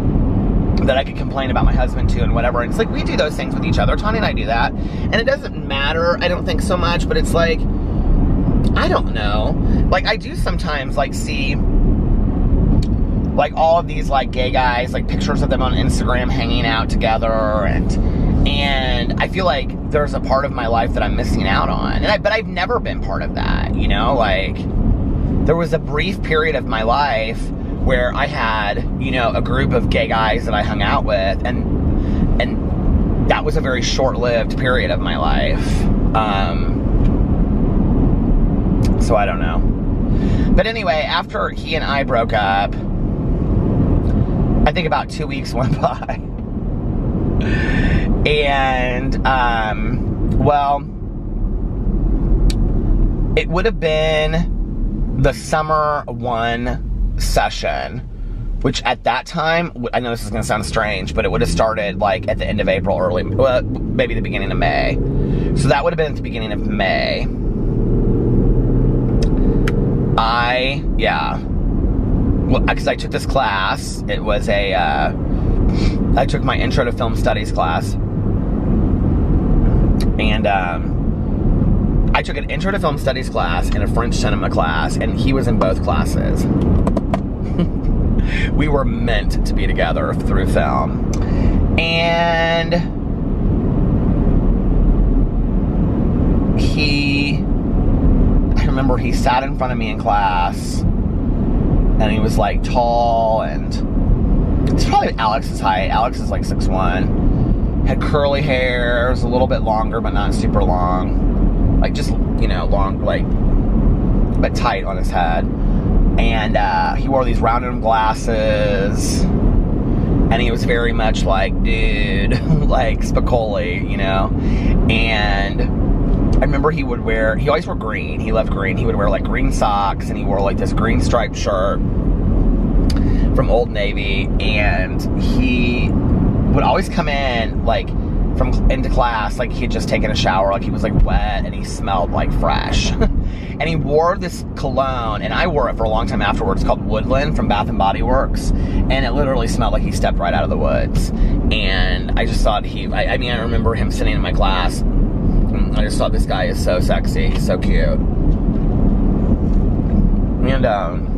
that I could complain about my husband to and whatever. And it's like, we do those things with each other. Tanya and I do that. And it doesn't matter, I don't think so much, but it's like, I don't know. Like, I do sometimes, like, see, like, all of these, like, gay guys, like, pictures of them on Instagram hanging out together, and I feel like there's a part of my life that I'm missing out on. But I've never been part of that, like, there was a brief period of my life where I had, a group of gay guys that I hung out with, and that was a very short-lived period of my life. So I don't know. But anyway, after he and I broke up, I think about 2 weeks went by. And, well, it would have been the summer 1 session, which at that time, I know this is going to sound strange, but it would have started, like, at the end of April, maybe the beginning of May. So that would have been at the beginning of May. Because I took this class. It was I took my Intro to Film Studies class. And, I took an Intro to Film Studies class and a French cinema class, and he was in both classes. We were meant to be together through film. And I remember he sat in front of me in class, and he was, like, tall, and it's probably Alex's height. Alex is, like, 6'1", had curly hair, was a little bit longer, but not super long, like, just, long, like, but tight on his head, and, he wore these round-rimmed glasses, and he was very much like, dude, like, Spicoli, and I remember he always wore green. He loved green. He would wear, like, green socks, and he wore, like, this green striped shirt from Old Navy, and he would always come in, like, into class, like, he had just taken a shower, like, he was, like, wet, and he smelled, like, fresh. And he wore this cologne, and I wore it for a long time afterwards, called Woodland from Bath & Body Works, and it literally smelled like he stepped right out of the woods. And I just thought I remember him sitting in my class, I just thought this guy is so sexy. He's so cute. And,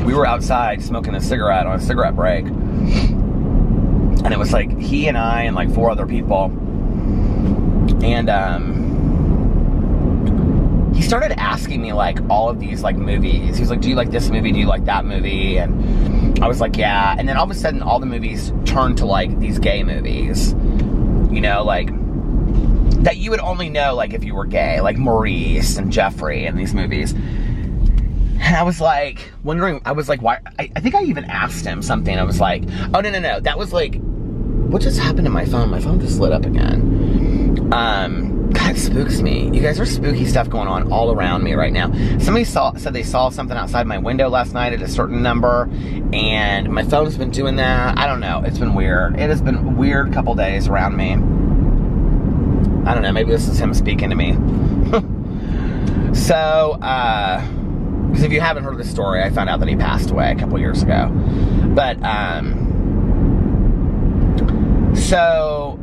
we were outside smoking a cigarette on a cigarette break. And it was like he and I and like 4 other people. And, he started asking me like all of these like movies. He was like, do you like this movie? Do you like that movie? And I was like, yeah. And then all of a sudden all the movies turned to like these gay movies, you know, like that you would only know like if you were gay, like Maurice and Jeffrey and these movies. And I was like wondering, I was like, why? I think I even asked him something. I was like, oh, no. That was like, what just happened to my phone? My phone just lit up again. God, it spooks me. You guys, there's spooky stuff going on all around me right now. Somebody said they saw something outside my window last night at a certain number, and my phone's been doing that. I don't know. It's been weird. It has been a weird couple days around me. I don't know. Maybe this is him speaking to me. So, because if you haven't heard the story, I found out that he passed away a couple years ago. But, so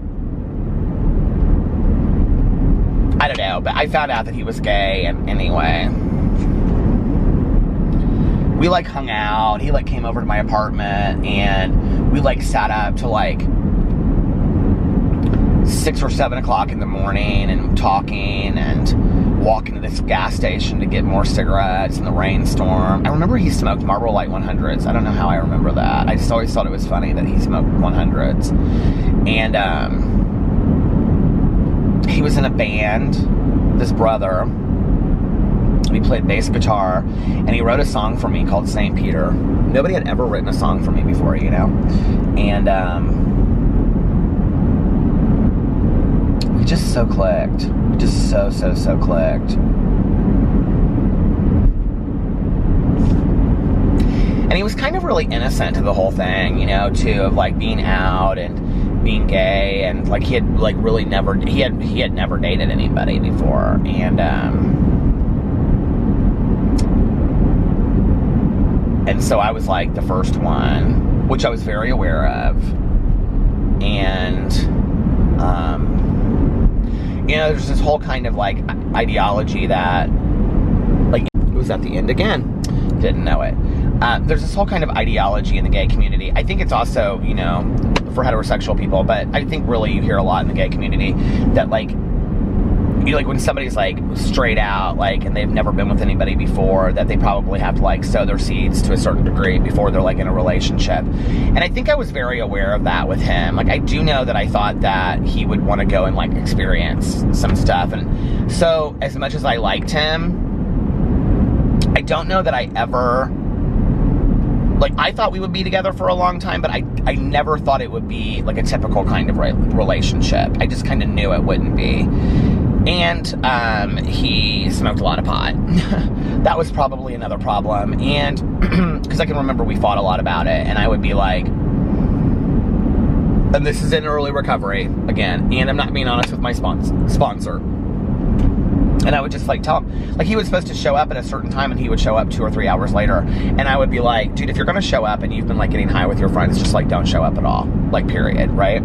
I don't know, but I found out that he was gay, and anyway, we like hung out. He like came over to my apartment, and we like sat up to like 6 or 7 o'clock in the morning and talking and walking to this gas station to get more cigarettes in the rainstorm. I remember he smoked Marlboro Light 100s. I don't know how I remember that. I just always thought it was funny that he smoked 100s. And he was in a band, this brother. He played bass guitar, and he wrote a song for me called St. Peter. Nobody had ever written a song for me before, you know? And we just so clicked. We just so clicked. And he was kind of really innocent to the whole thing, you know, too, of like being out and being gay, and like he had like really never, he had never dated anybody before, and so I was like the first one, which I was very aware of. And you know, there's this whole kind of like ideology that, like, it was at the end again, didn't know it. There's this whole kind of ideology in the gay community. I think it's also, you know, for heterosexual people, but I think really you hear a lot in the gay community that, like, you know, like when somebody's like straight out, like, and they've never been with anybody before, that they probably have to like sow their seeds to a certain degree before they're like in a relationship. And I think I was very aware of that with him. Like, I do know that I thought that he would want to go and like experience some stuff. And so as much as I liked him, I don't know that I ever, like, I thought we would be together for a long time, but I never thought it would be like a typical kind of relationship. I just kind of knew it wouldn't be. And he smoked a lot of pot. That was probably another problem. And because I can remember we fought a lot about it, and I would be like, and this is in early recovery again, and I'm not being honest with my sponsor. And I would just like tell him, like, he was supposed to show up at a certain time, and he would show up 2 or 3 hours later. And I would be like, dude, if you're gonna show up and you've been like getting high with your friends, just like don't show up at all, like, period, right?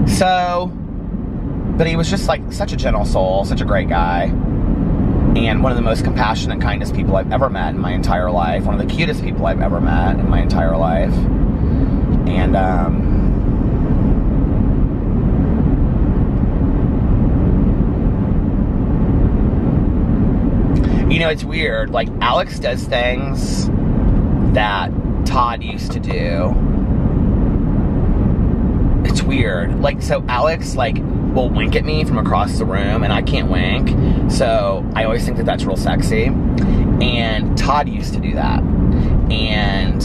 So, but he was just like such a gentle soul, such a great guy, and one of the most compassionate, kindest people I've ever met in my entire life. One of the cutest people I've ever met in my entire life. And you know, it's weird. Like, Alex does things that Todd used to do. It's weird. Like, so Alex, like, will wink at me from across the room, and I can't wink. So I always think that that's real sexy. And Todd used to do that. And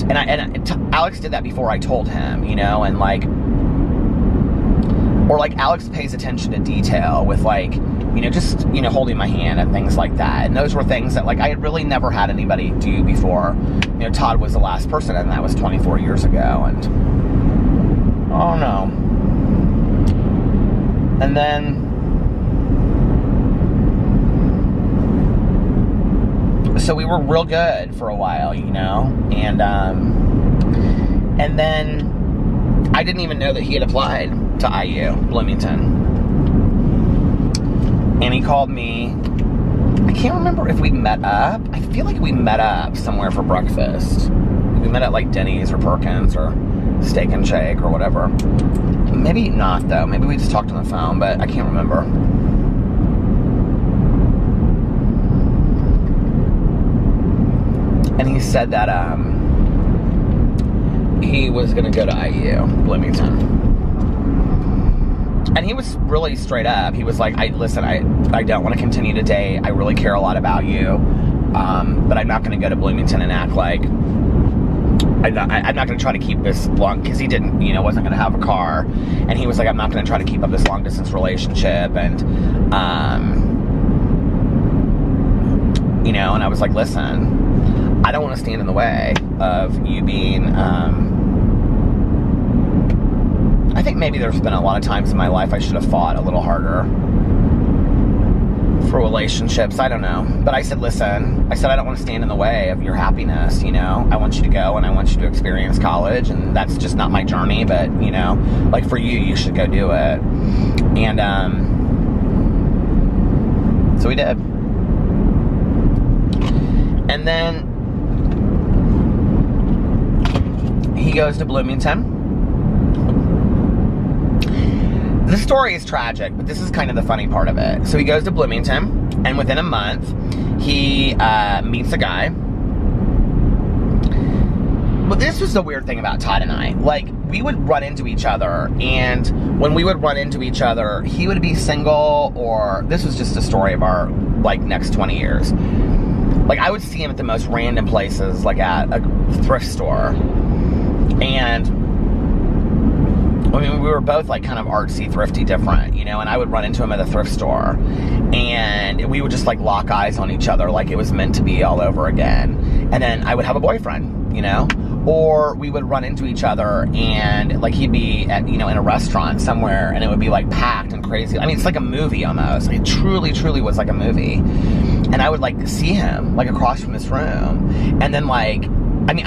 Alex did that before I told him, you know, and like, or like Alex pays attention to detail with, like, you know, just, you know, holding my hand and things like that. And those were things that, like, I had really never had anybody do before. You know, Todd was the last person, and that was 24 years ago. And oh no. And then, so we were real good for a while, you know, and then I didn't even know that he had applied to IU, Bloomington. And he called me. I can't remember if we met up. I feel like we met up somewhere for breakfast. We met at like Denny's or Perkins or Steak and Shake or whatever. Maybe not though. Maybe we just talked on the phone, but I can't remember. And he said that he was gonna go to IU, Bloomington. And he was really straight up. He was like, listen, I don't want to continue to date. I really care a lot about you. But I'm not going to go to Bloomington and act like, I'm not going to try to keep this long, because he didn't, wasn't going to have a car. And he was like, I'm not going to try to keep up this long distance relationship. And, and I was like, listen, I don't want to stand in the way of you being, I think maybe there's been a lot of times in my life I should have fought a little harder for relationships. I don't know. But I said, listen, I don't want to stand in the way of your happiness, I want you to go and I want you to experience college, and that's just not my journey, but, like for you should go do it. And, so we did. And then he goes to Bloomington. This story is tragic, but this is kind of the funny part of it. So he goes to Bloomington, and within a month, he meets a guy. But this was the weird thing about Todd and I. Like, we would run into each other, and when we would run into each other, he would be single, or this was just a story of our, next 20 years. Like, I would see him at the most random places, like at a thrift store. And I mean, we were both kind of artsy, thrifty, different, and I would run into him at a thrift store, and we would just lock eyes on each other like it was meant to be all over again. And then I would have a boyfriend, or we would run into each other, and he'd be at, in a restaurant somewhere, and it would be packed and crazy. I mean, it's like a movie almost. It truly, truly was like a movie. And I would see him across from this room, and then I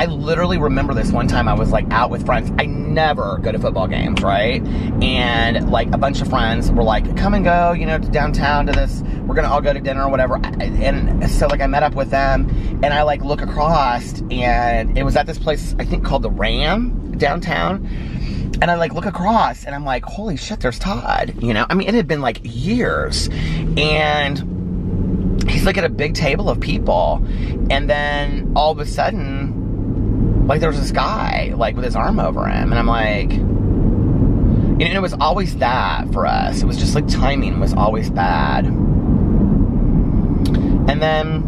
literally remember this one time I was out with friends. I never go to football games, right? And a bunch of friends were come and go, to downtown to this, we're gonna all go to dinner or whatever. And so I met up with them, and I look across, and it was at this place I think called the Ram downtown. And I look across, and I'm like, holy shit, there's Todd. I mean, it had been years, and he's at a big table of people, and then all of a sudden, there was this guy, with his arm over him, and I'm like, it was always that for us. It was just timing was always bad. And then,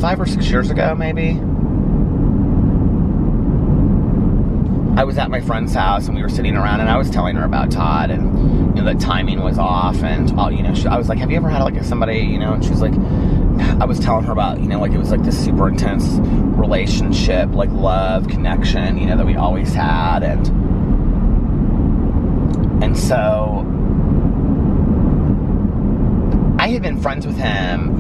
5 or 6 years ago, maybe, I was at my friend's house, and we were sitting around, and I was telling her about Todd, and, that timing was off, and, I was like, have you ever had, somebody, and she was like, I was telling her about, it was this super intense relationship, love, connection, that we always had, and so I had been friends with him,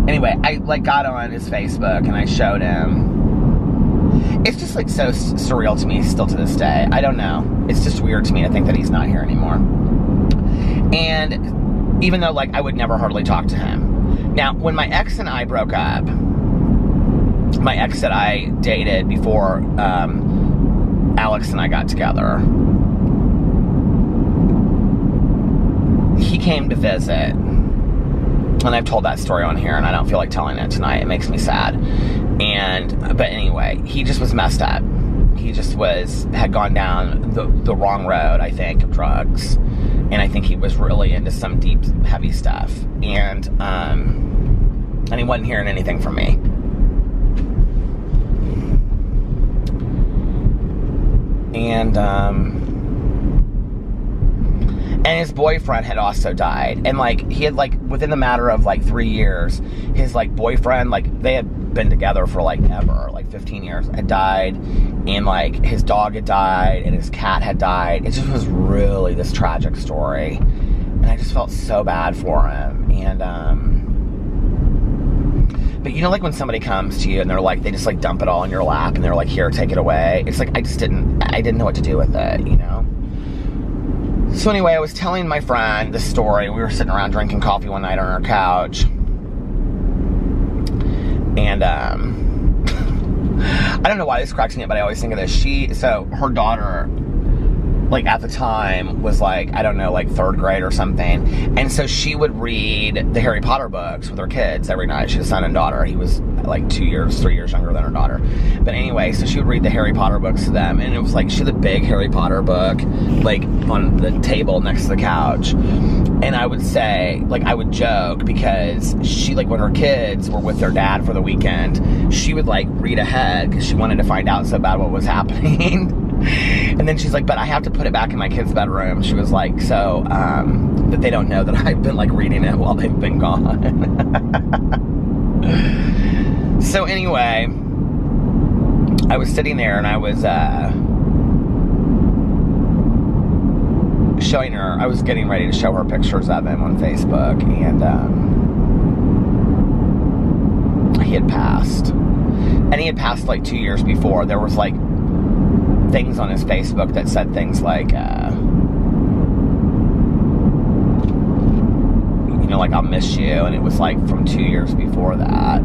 anyway, I got on his Facebook, and I showed him. It's just so surreal to me still to this day. I don't know. It's just weird to me to think that he's not here anymore. And even though I would never hardly talk to him. Now, when my ex and I broke up, my ex that I dated before Alex and I got together, he came to visit. And I've told that story on here, and I don't feel like telling it tonight. It makes me sad. But anyway, he just was messed up. He just had gone down the wrong road, I think, of drugs. And I think he was really into some deep, heavy stuff. And he wasn't hearing anything from me. And his boyfriend had also died. And he had within the matter of 3 years, his boyfriend, they had been together for like ever, like 15 years, had died, and like his dog had died and his cat had died. It just was really this tragic story, and I just felt so bad for him. And but you know, like when somebody comes to you and they're like, they just like dump it all in your lap and they're like, here, take it away. It's like, I didn't know what to do with it, you know? So anyway, I was telling my friend this story. We were sitting around drinking coffee one night on our couch. And, I don't know why this cracks me up, but I always think of this. So her daughter, like at the time, was like, I don't know, like 3rd grade or something. And so she would read the Harry Potter books with her kids every night. She had a son and daughter. He was like 3 years younger than her daughter. But anyway, so she would read the Harry Potter books to them. And it was like, she had a big Harry Potter book, like on the table next to the couch. And I would say, like, I would joke because she, like, when her kids were with their dad for the weekend, she would, like, read ahead because she wanted to find out so bad what was happening. And then she's like, but I have to put it back in my kids' bedroom. She was like, so, that they don't know that I've been, like, reading it while they've been gone. So anyway, I was sitting there and I was, showing her, I was getting ready to show her pictures of him on Facebook, and he had passed. And he had passed like 2 years before. There was like things on his Facebook that said things like, you know, like, I'll miss you, and it was like from 2 years before that.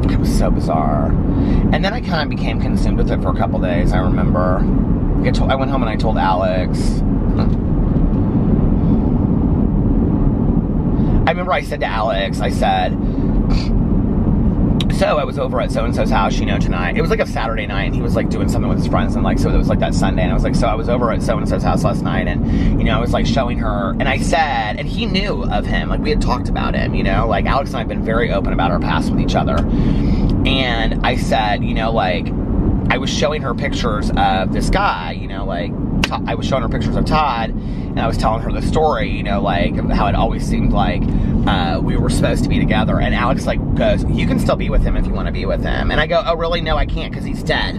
It was so bizarre. And then I kind of became consumed with it for a couple days. I remember I went home and I told Alex. I remember I said to Alex, I said, so I was over at so-and-so's house, you know, tonight. It was like a Saturday night, and he was like doing something with his friends, and like, so it was like that Sunday, and I was like, so I was over at so-and-so's house last night, and, you know, I was like showing her, and I said, and he knew of him, like we had talked about him, you know, like Alex and I have been very open about our past with each other. And I said, you know, like, I was showing her pictures of this guy, you know, like, I was showing her pictures of Todd, and I was telling her the story, you know, like, how it always seemed like we were supposed to be together. And Alex, like, goes, you can still be with him if you want to be with him. And I go, oh, really? No, I can't, because he's dead.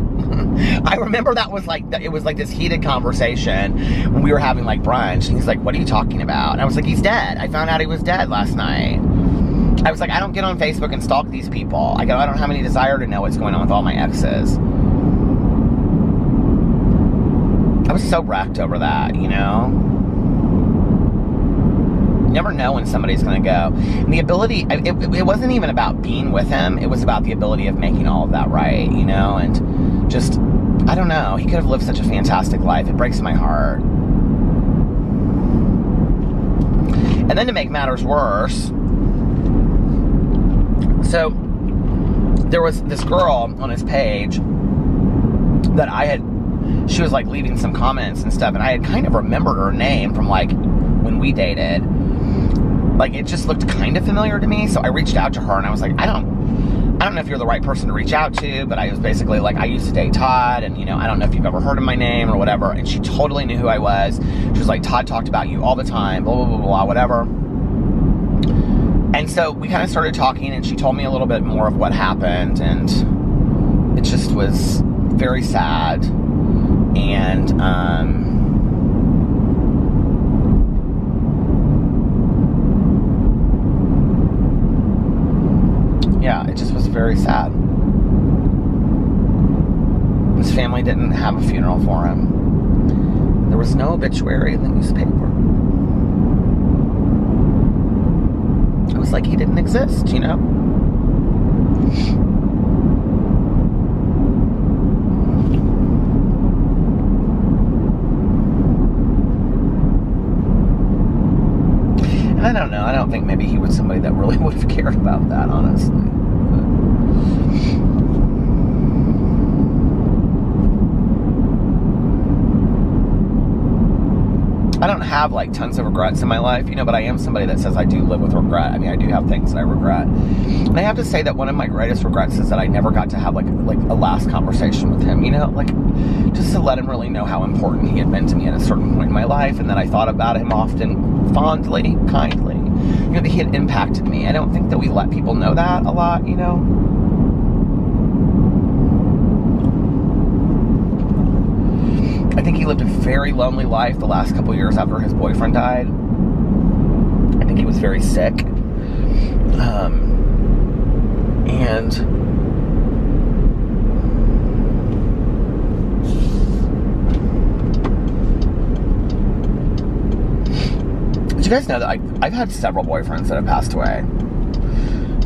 I remember that was like, it was like this heated conversation when we were having, like, brunch. And he's like, what are you talking about? And I was like, he's dead. I found out he was dead last night. I was like, I don't get on Facebook and stalk these people. I go, I don't have any desire to know what's going on with all my exes. I was so wrecked over that, you know? You never know when somebody's gonna go. And the ability, it wasn't even about being with him, it was about the ability of making all of that right, you know? And just, I don't know, he could have lived such a fantastic life. It breaks my heart. And then to make matters worse, so there was this girl on his page that she was like leaving some comments and stuff, and I had kind of remembered her name from like when we dated. Like, it just looked kind of familiar to me, so I reached out to her and I was like, I don't know if you're the right person to reach out to, but I was basically like, I used to date Todd, and, you know, I don't know if you've ever heard of my name or whatever. And she totally knew who I was. She was like, Todd talked about you all the time, blah, blah, blah, blah, whatever. And so we kind of started talking, and she told me a little bit more of what happened, and it just was very sad. And, yeah, it just was very sad. His family didn't have a funeral for him. There was no obituary in the newspaper. It was like he didn't exist, you know? And I don't know, I don't think maybe he was somebody that really would have cared about that, honestly. I don't have like tons of regrets in my life, you know, but I am somebody that says I do live with regret. I mean, I do have things that I regret. And I have to say that one of my greatest regrets is that I never got to have like a last conversation with him, you know, like just to let him really know how important he had been to me at a certain point in my life, and that I thought about him often, fondly, kindly. that he had impacted me. I don't think that we let people know that a lot, I think he lived a very lonely life the last couple years after his boyfriend died. I think he was very sick. And did you guys know that I've had several boyfriends that have passed away?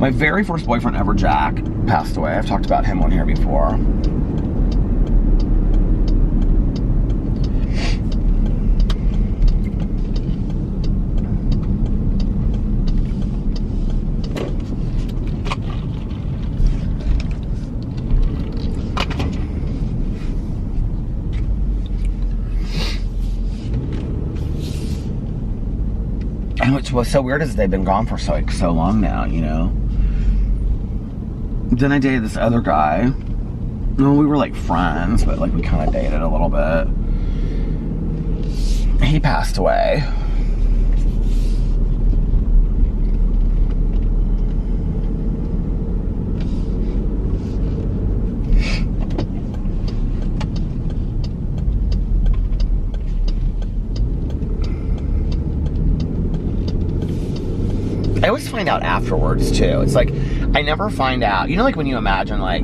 My very first boyfriend ever, Jack, passed away. I've talked about him on here before. And what's so weird is they've been gone for so long now, Then I dated this other guy. Well, we were like friends, but like we kind of dated a little bit. He passed away. I always find out afterwards too. It's like I never find out. Like when you imagine like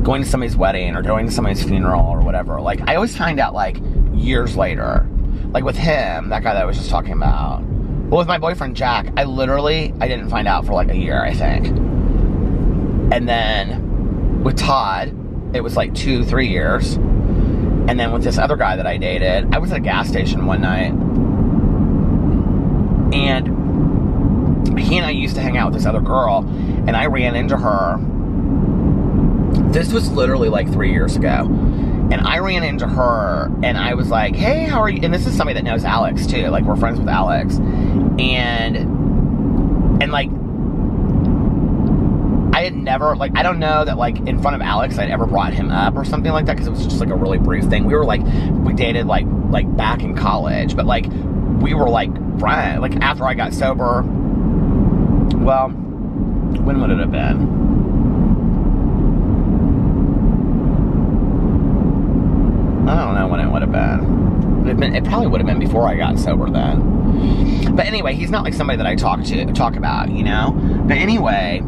going to somebody's wedding or going to somebody's funeral or whatever. Like I always find out like years later. Like with him, that guy that I was just talking about. But with my boyfriend Jack, I didn't find out for like a year, I think. And then with Todd, it was like 2-3 years. And then with this other guy that I dated, I was at a gas station one night. And he and I used to hang out with this other girl, and I ran into her. This was literally like 3 years ago. And I ran into her, and I was like, hey, how are you? And this is somebody that knows Alex, too. Like, we're friends with Alex. And like, I had never, like, I don't know that, like, in front of Alex, I'd ever brought him up or something like that, because it was just, like, a really brief thing. We were, like, we dated, like back in college, but, like, we were, like, friends. Like, after I got sober, well, when would it have been? I don't know when it would have been. It probably would have been before I got sober then. But anyway, he's not like somebody that I talk about, you know? But anyway,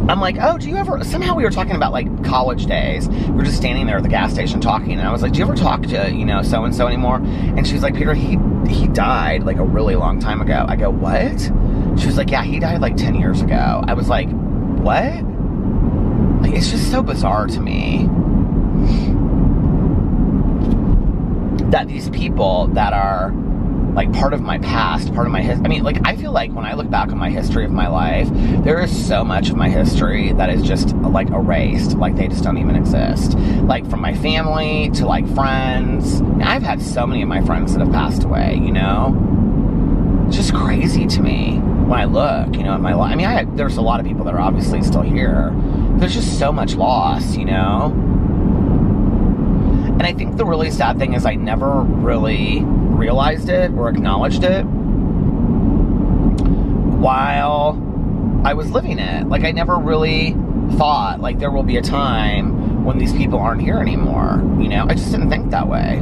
I'm like, oh, do you ever, somehow we were talking about like college days. We were just standing there at the gas station talking, and I was like, do you ever talk to, you know, so-and-so anymore? And she was like, Peter, he died like a really long time ago. I go, what? She was like, yeah, he died like 10 years ago. I was like, what? Like, it's just so bizarre to me that these people that are like part of my past, part of my history. I mean, like, I feel like when I look back on my history of my life, there is so much of my history that is just like erased. Like, they just don't even exist. Like, from my family to like friends. I've had so many of my friends that have passed away, you know? It's just crazy to me when I look, you know, at my life. I mean, there's a lot of people that are obviously still here. There's just so much loss, you know? And I think the really sad thing is I never really realized it or acknowledged it while I was living it. Like, I never really thought, like, there will be a time when these people aren't here anymore, you know? I just didn't think that way.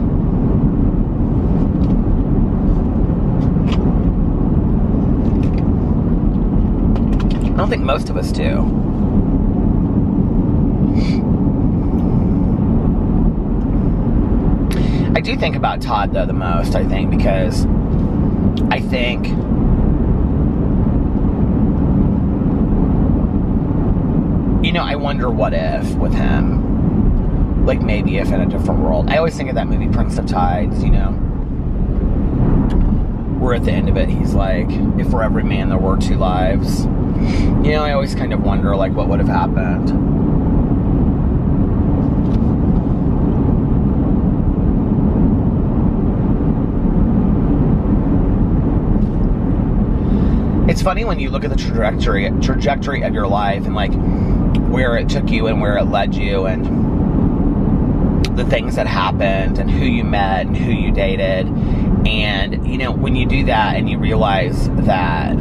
I don't think most of us do. I do think about Todd, though, the most, I think, because I think you know, I wonder what if with him. Like, maybe if in a different world. I always think of that movie, Prince of Tides, you know, where at the end of it, he's like, if for every man there were 2 lives. You know, I always kind of wonder, like, what would have happened. It's funny when you look at the trajectory of your life and like where it took you and where it led you and the things that happened and who you met and who you dated. And, you know, when you do that and you realize that,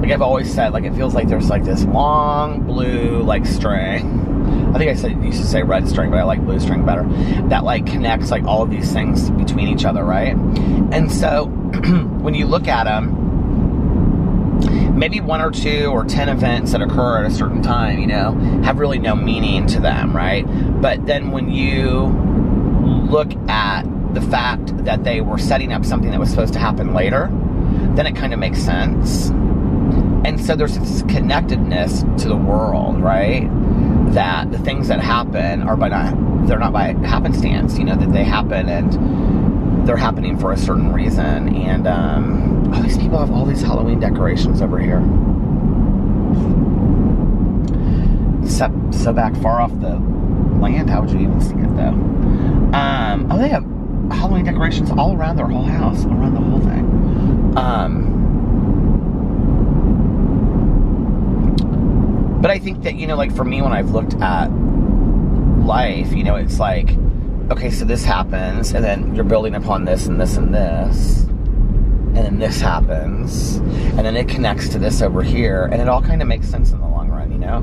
like I've always said, like it feels like there's like this long blue like string. I think used to say red string, but I like blue string better. That like connects like all of these things between each other, right? And so when you look at them, maybe 1 or 2 or 10 events that occur at a certain time, you know, have really no meaning to them, right? But then when you look at the fact that they were setting up something that was supposed to happen later, then it kind of makes sense. And so there's this connectedness to the world, right? That the things that happen are they're not by happenstance, you know, that they happen and they're happening for a certain reason. And oh, these people have all these Halloween decorations over here. So back far off the land, how would you even see it though? Oh, they have Halloween decorations all around their whole house, around the whole thing. But I think that, you know, like for me, when I've looked at life, you know, it's like, okay, so this happens, and then you're building upon this and this and this, and then this happens, and then it connects to this over here, and it all kind of makes sense in the long run, you know?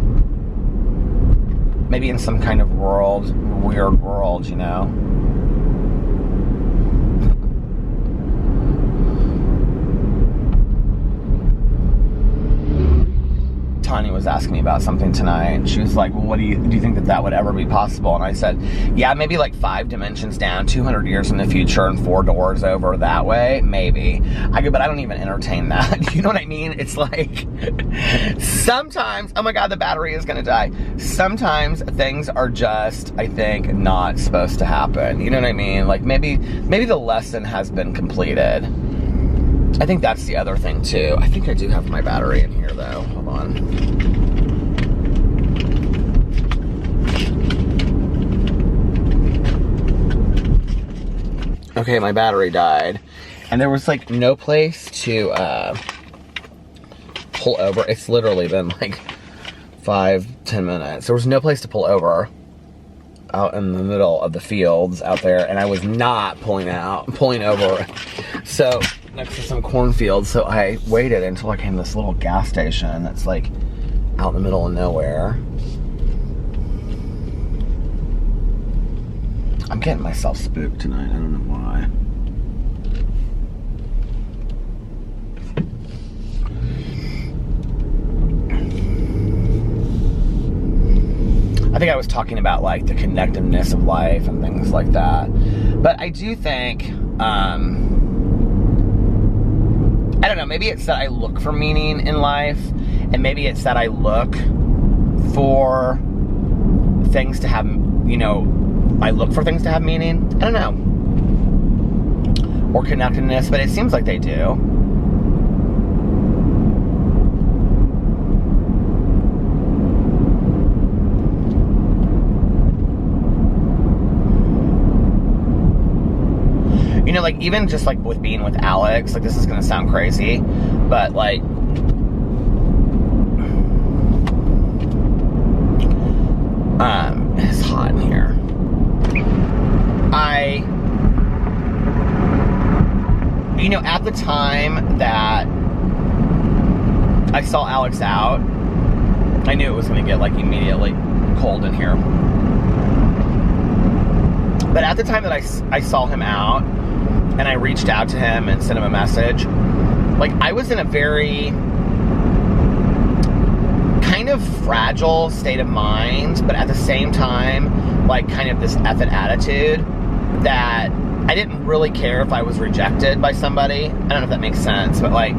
Maybe in some kind of weird world, you know? Tanya was asking me about something tonight, and she was like, well, what do you think that would ever be possible? And I said, yeah, maybe like 5 dimensions down, 200 years in the future, and 4 doors over that way, maybe. I go, but I don't even entertain that. You know what I mean? It's like, sometimes, oh my God, the battery is gonna die. Sometimes things are just, I think, not supposed to happen. You know what I mean? Like maybe the lesson has been completed. I think that's the other thing too. I think I do have my battery in here though. Hold on. Okay, my battery died. And there was like no place to pull over. It's literally been like 5-10 minutes. There was no place to pull over out in the middle of the fields out there, and I was not pulling over. So next to some cornfields, so I waited until I came to this little gas station that's like out in the middle of nowhere. I'm getting myself spooked tonight, I don't know why. I think I was talking about like the connectiveness of life and things like that. But I do think, I don't know, maybe it's that I look for meaning in life, and maybe it's that I look for things to have, you know, I look for things to have meaning. I don't know. Or connectedness, but it seems like they do. You know, like, even just, like, with being with Alex, like, this is gonna sound crazy, but, like, it's hot in here. You know, at the time that I saw Alex out, I knew it was gonna get, like, immediately cold in here. But at the time that I saw him out, and I reached out to him and sent him a message, like, I was in a very kind of fragile state of mind, but at the same time, like, kind of this effing attitude that I didn't really care if I was rejected by somebody. I don't know if that makes sense, but, like,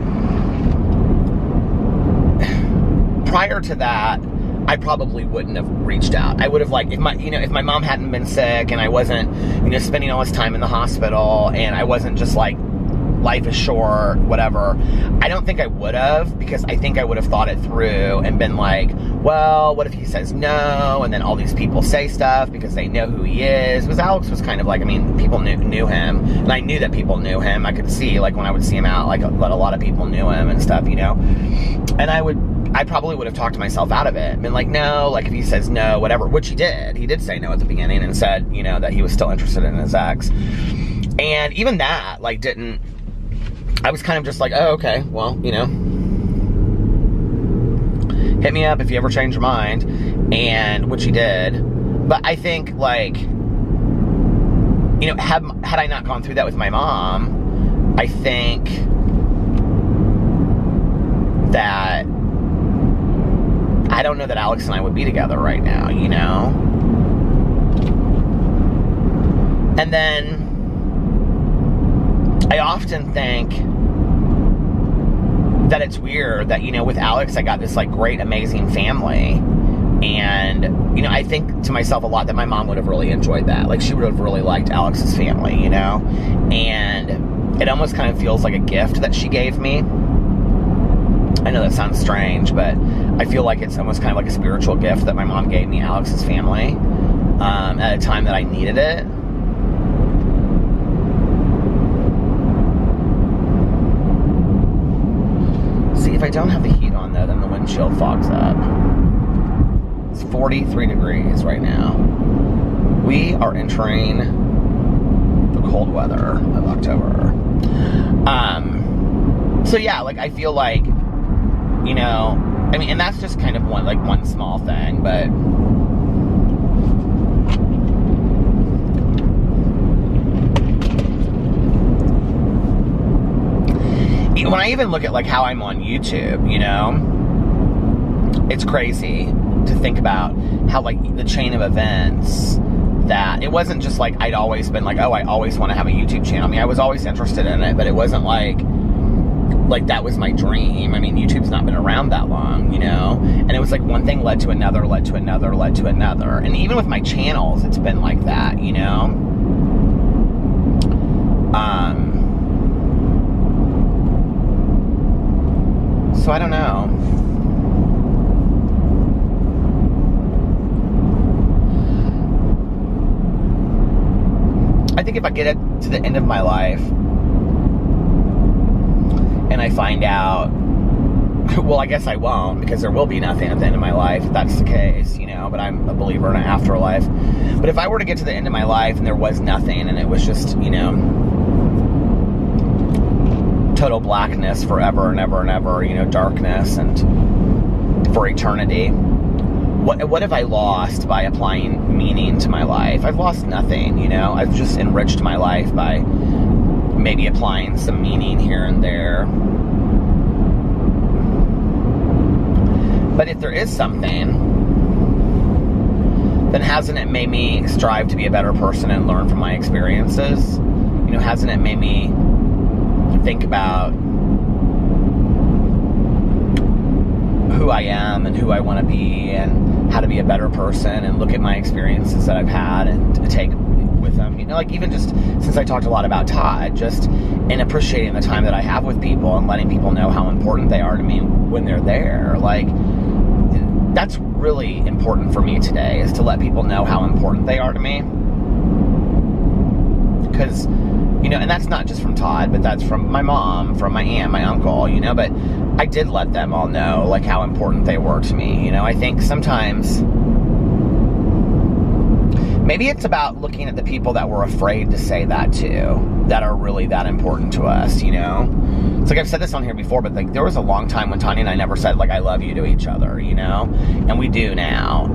prior to that, I probably wouldn't have reached out. I would have, like, if my mom hadn't been sick and I wasn't, you know, spending all this time in the hospital, and I wasn't just like, life is short, whatever, I don't think I would have, because I think I would have thought it through and been like, well, what if he says no, and then all these people say stuff because they know who he is. Because Alex was kind of like, I mean, people knew him, and I knew that people knew him. I could see, like, when I would see him out, like, a lot of people knew him and stuff, you know, and I probably would have talked to myself out of it, been like, no, like, if he says no, whatever, which he did say no at the beginning and said, you know, that he was still interested in his ex. And even that, like, I was kind of just like, oh, okay, well, you know, hit me up if you ever change your mind, and which he did. But I think, like, you know, had I not gone through that with my mom, I think that I don't know that Alex and I would be together right now, you know? And then I often think that it's weird that, you know, with Alex, I got this, like, great, amazing family. And, you know, I think to myself a lot that my mom would have really enjoyed that. Like, she would have really liked Alex's family, you know? And it almost kind of feels like a gift that she gave me. I know that sounds strange, but I feel like it's almost kind of like a spiritual gift that my mom gave me, Alex's family, at a time that I needed it. See, if I don't have the heat on, though, then the windshield fogs up. It's 43 degrees right now. We are entering the cold weather of October. So yeah, like, I feel like, you know, I mean, and that's just kind of one small thing, but when I even look at, like, how I'm on YouTube, you know, it's crazy to think about how, like, the chain of events, that it wasn't just like I'd always been like, oh, I always want to have a YouTube channel. I mean, I was always interested in it, but it wasn't like that was my dream. I mean, YouTube's not been around that long, you know? And it was like one thing led to another, led to another, led to another. And even with my channels, it's been like that, you know? So I don't know. I think if I get it to the end of my life and I find out, well, I guess I won't, because there will be nothing at the end of my life if that's the case, you know, but I'm a believer in an afterlife. But if I were to get to the end of my life and there was nothing and it was just, you know, total blackness forever and ever and ever, you know, darkness and for eternity, what have I lost by applying meaning to my life? I've lost nothing, you know? I've just enriched my life by maybe applying some meaning here and there. But if there is something, then hasn't it made me strive to be a better person and learn from my experiences? You know, hasn't it made me think about who I am and who I want to be and how to be a better person and look at my experiences that I've had and take with them, you know, like even just since I talked a lot about Todd, just in appreciating the time that I have with people and letting people know how important they are to me when they're there, like that's really important for me today, is to let people know how important they are to me. Because, you know, and that's not just from Todd, but that's from my mom, from my aunt, my uncle, you know, but I did let them all know, like, how important they were to me, you know. I think sometimes maybe it's about looking at the people that we're afraid to say that to, that are really that important to us, you know. It's like I've said this on here before, but like there was a long time when Tanya and I never said, like, I love you to each other, you know, and we do now.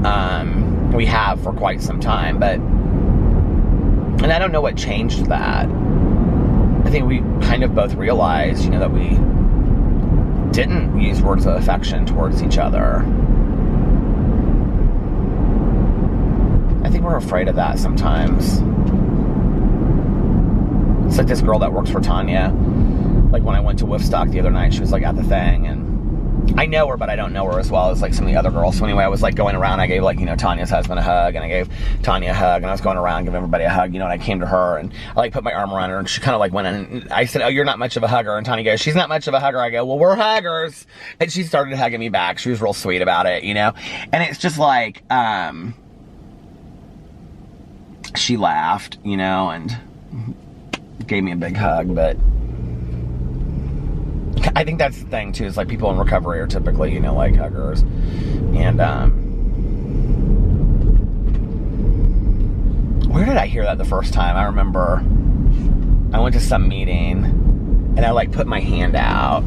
We have for quite some time, but, and I don't know what changed that. I think we kind of both realized, you know, that we didn't use words of affection towards each other. I think we're afraid of that sometimes. It's like this girl that works for Tanya. Like when I went to Woofstock the other night, she was like at the thing, and I know her, but I don't know her as well as like some of the other girls. So anyway, I was like going around, I gave like, you know, Tanya's husband a hug, and I gave Tanya a hug, and I was going around giving everybody a hug, you know, and I came to her, and I like put my arm around her, and she kind of like went in, and I said, oh, you're not much of a hugger, and Tanya goes, she's not much of a hugger. I go, well, we're huggers, and she started hugging me back. She was real sweet about it, you know, and it's just like, she laughed, you know, and gave me a big hug, but I think that's the thing too, is like people in recovery are typically, you know, like huggers. And where did I hear that the first time? I remember I went to some meeting, and I like put my hand out.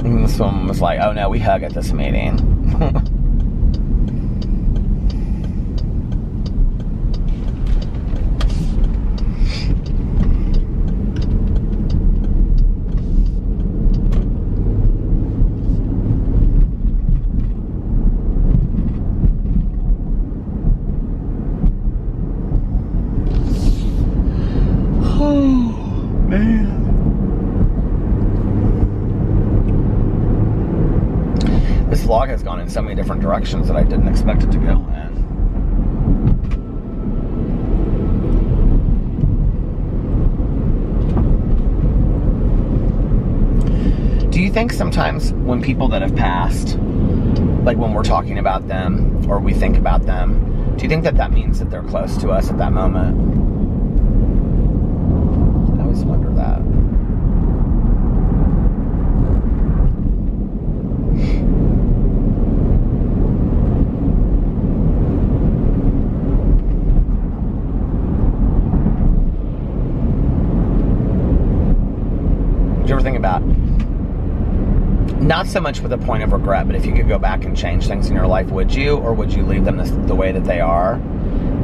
And this woman was like, oh no, we hug at this meeting. This vlog has gone in so many different directions that I didn't expect it to go in. Do you think sometimes when people that have passed, like when we're talking about them or we think about them, do you think that that means that they're close to us at that moment? I always wonder that. Do you ever think about, not so much with a point of regret, but if you could go back and change things in your life, would you? Or would you leave them the way that they are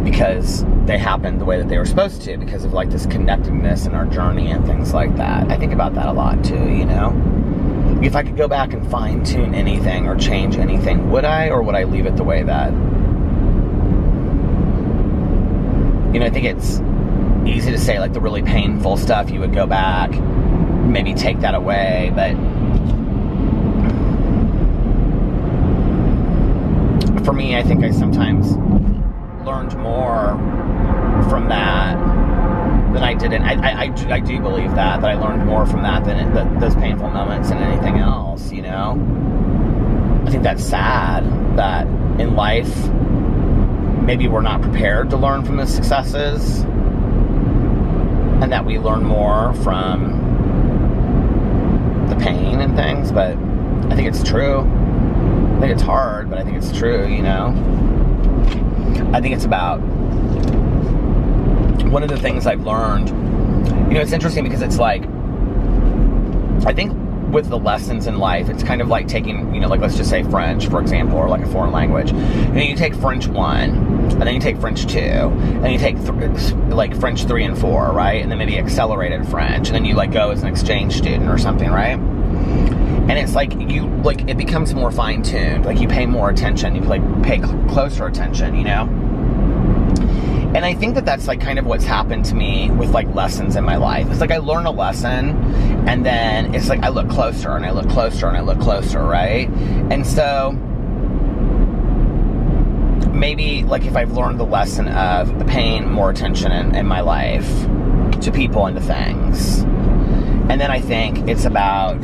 because they happened the way that they were supposed to, because of like this connectedness in our journey and things like that? I think about that a lot too, you know? If I could go back and fine tune anything or change anything, would I? Or would I leave it the way that, you know, I think it's easy to say like the really painful stuff, you would go back, maybe take that away, but for me, I think I sometimes learned more from that than I did. I do believe that I learned more from that than those painful moments than anything else, you know? I think that's sad that in life, maybe we're not prepared to learn from the successes, and that we learn more from the pain and things, but I think it's true. I think it's hard, but I think it's true, you know? I think it's about, one of the things I've learned, you know, it's interesting because it's like, I think with the lessons in life, it's kind of like taking, you know, like let's just say French, for example, or like a foreign language. And then you take French 1, and then you take French 2, and you take like French 3 and 4, right? And then maybe accelerated French, and then you like go as an exchange student or something, right? And it's like it becomes more fine-tuned. Like you pay more attention, you pay closer attention, you know? And I think that that's like kind of what's happened to me with like lessons in my life. It's like I learn a lesson, and then it's like I look closer and I look closer and I look closer, right? And so maybe like if I've learned the lesson of paying more attention in my life to people and to things, and then I think it's about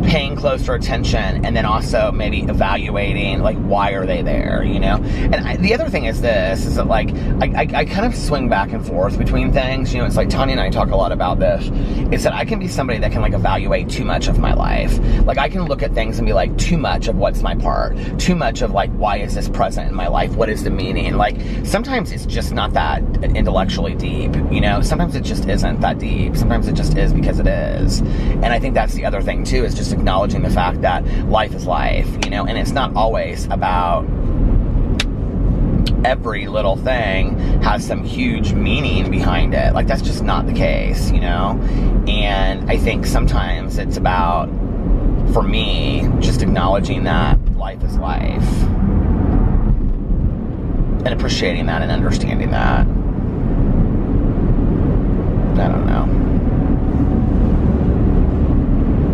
paying closer attention, and then also maybe evaluating like why are they there, you know? And the other thing is this, is that like I kind of swing back and forth between things, you know? It's like Tanya and I talk a lot about this. It's that I can be somebody that can like evaluate too much of my life. Like I can look at things and be like, too much of what's my part, too much of like why is this present in my life, what is the meaning? Like sometimes it's just not that intellectually deep, you know? Sometimes it just isn't that deep. Sometimes it just is because it is. And I think that's the other thing too, is just acknowledging the fact that life is life, you know, and it's not always about every little thing has some huge meaning behind it. Like that's just not the case, you know? And I think sometimes it's about, for me, just acknowledging that life is life and appreciating that and understanding that. I don't know.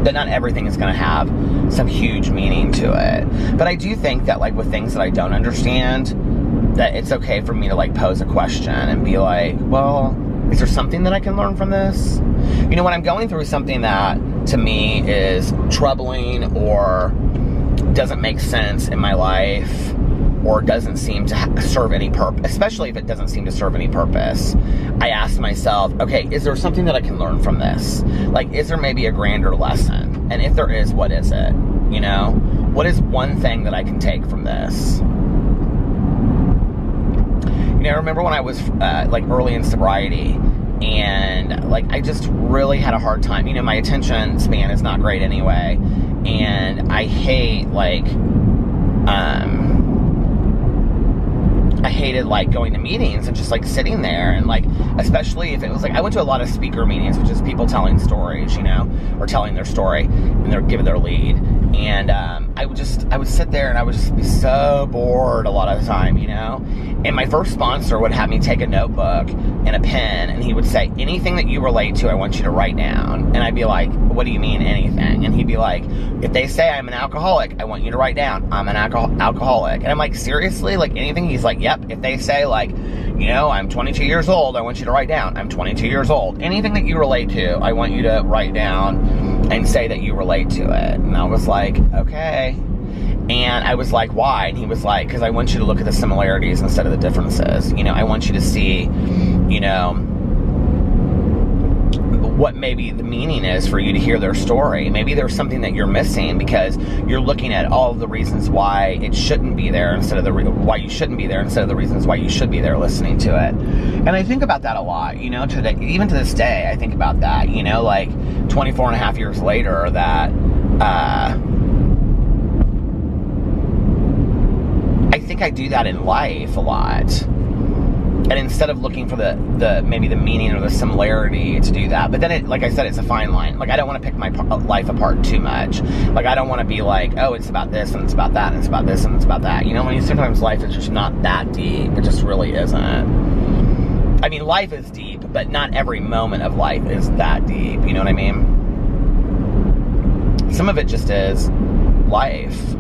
That not everything is going to have some huge meaning to it. But I do think that like with things that I don't understand, that it's okay for me to like pose a question and be like, well, is there something that I can learn from this? You know, when I'm going through something that to me is troubling or doesn't make sense in my life, or doesn't seem to serve any purpose, especially if it doesn't seem to serve any purpose, I ask myself, okay, is there something that I can learn from this? Like, is there maybe a grander lesson? And if there is, what is it? You know, what is one thing that I can take from this? You know, I remember when I was like early in sobriety, and like I just really had a hard time. You know, my attention span is not great anyway, and I hate like I hated like going to meetings and just like sitting there, and like especially if it was like I went to a lot of speaker meetings, which is people telling stories, you know, or telling their story and they're giving their lead, and I would sit there and I would just be so bored a lot of the time, you know. And my first sponsor would have me take a notebook and a pen, and he would say, anything that you relate to, I want you to write down. And I'd be like, what do you mean anything? And he'd be like, if they say I'm an alcoholic, I want you to write down I'm an alcoholic. And I'm like, seriously? Like anything? He's like, yep. If they say like, you know, I'm 22 years old, I want you to write down I'm 22 years old. Anything that you relate to, I want you to write down and say that you relate to it. And I was like, okay. And I was like, why? And he was like, because I want you to look at the similarities instead of the differences. You know, I want you to see, you know, what maybe the meaning is for you to hear their story. Maybe there's something that you're missing because you're looking at all of the reasons why it shouldn't be there instead of why you shouldn't be there instead of the reasons why you should be there listening to it. And I think about that a lot, you know, today, even to this day, I think about that, you know, like 24 and a half years later, that, I think I do that in life a lot. And instead of looking for the maybe the meaning or the similarity to do that, but then it, like I said, it's a fine line. Like I don't want to pick my life apart too much. Like I don't want to be like, oh, it's about this and it's about that and it's about this and it's about that. You know, when you sometimes life is just not that deep. It just really isn't. I mean, life is deep, but not every moment of life is that deep. You know what I mean? Some of it just is life.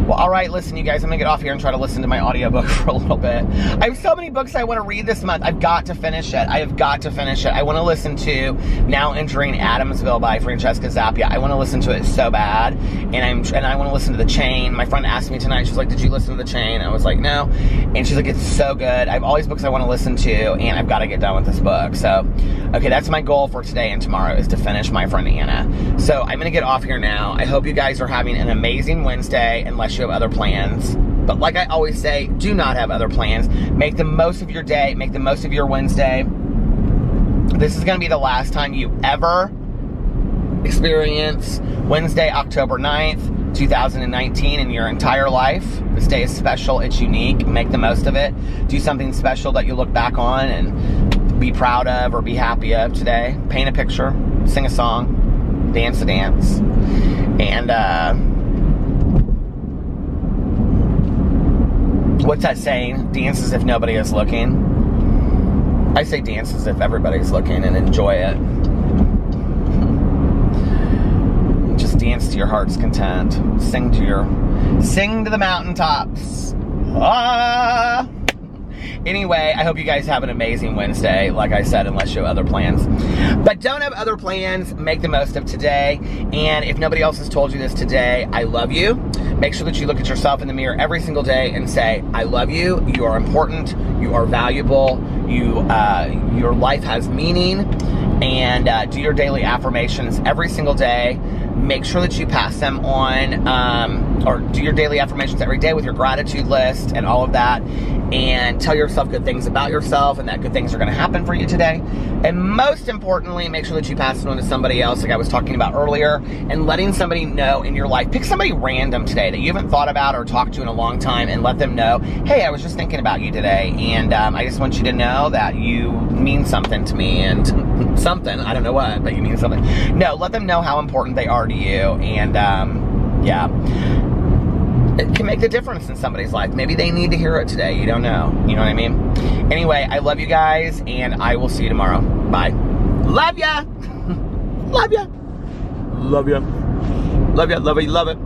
Well, all right, listen, you guys, I'm going to get off here and try to listen to my audiobook for a little bit. I have so many books I want to read this month. I've got to finish it. I have got to finish it. I want to listen to Now Entering Adamsville by Francesca Zappia. I want to listen to it so bad, and I want to listen to The Chain. My friend asked me tonight, she's like, did you listen to The Chain? I was like, no. And she's like, it's so good. I have all these books I want to listen to, and I've got to get done with this book. So, okay, that's my goal for today and tomorrow, is to finish My Friend Anna. So I'm going to get off here now. I hope you guys are having an amazing Wednesday, unless you have other plans. But like I always say, do not have other plans. Make the most of your day. Make the most of your Wednesday. This is going to be the last time you ever experience Wednesday, October 9th, 2019 in your entire life. This day is special. It's unique. Make the most of it. Do something special that you look back on and be proud of or be happy of today. Paint a picture. Sing a song. Dance a dance. And, what's that saying? Dance as if nobody is looking. I say dance as if everybody's looking, and enjoy it. Just dance to your heart's content. Sing to the mountaintops. Ah! Anyway, I hope you guys have an amazing Wednesday, like I said, unless you have other plans. But don't have other plans. Make the most of today. And if nobody else has told you this today, I love you. Make sure that you look at yourself in the mirror every single day and say, I love you. You are important. You are valuable. Your life has meaning. And do your daily affirmations every single day. Make sure that you pass them on, or do your daily affirmations every day with your gratitude list and all of that. And tell yourself good things about yourself and that good things are going to happen for you today. And most importantly, make sure that you pass it on to somebody else, like I was talking about earlier, and letting somebody know in your life. Pick somebody random today that you haven't thought about or talked to in a long time, and let them know, hey, I was just thinking about you today, and I just want you to know that you mean something to me, and something, I don't know what, but you mean something. No, let them know how important they are to you, and yeah. It can make the difference in somebody's life. Maybe they need to hear it today. You don't know. You know what I mean? Anyway, I love you guys, and I will see you tomorrow. Bye. Love ya! Love ya! Love ya. Love ya. Love ya. Love it.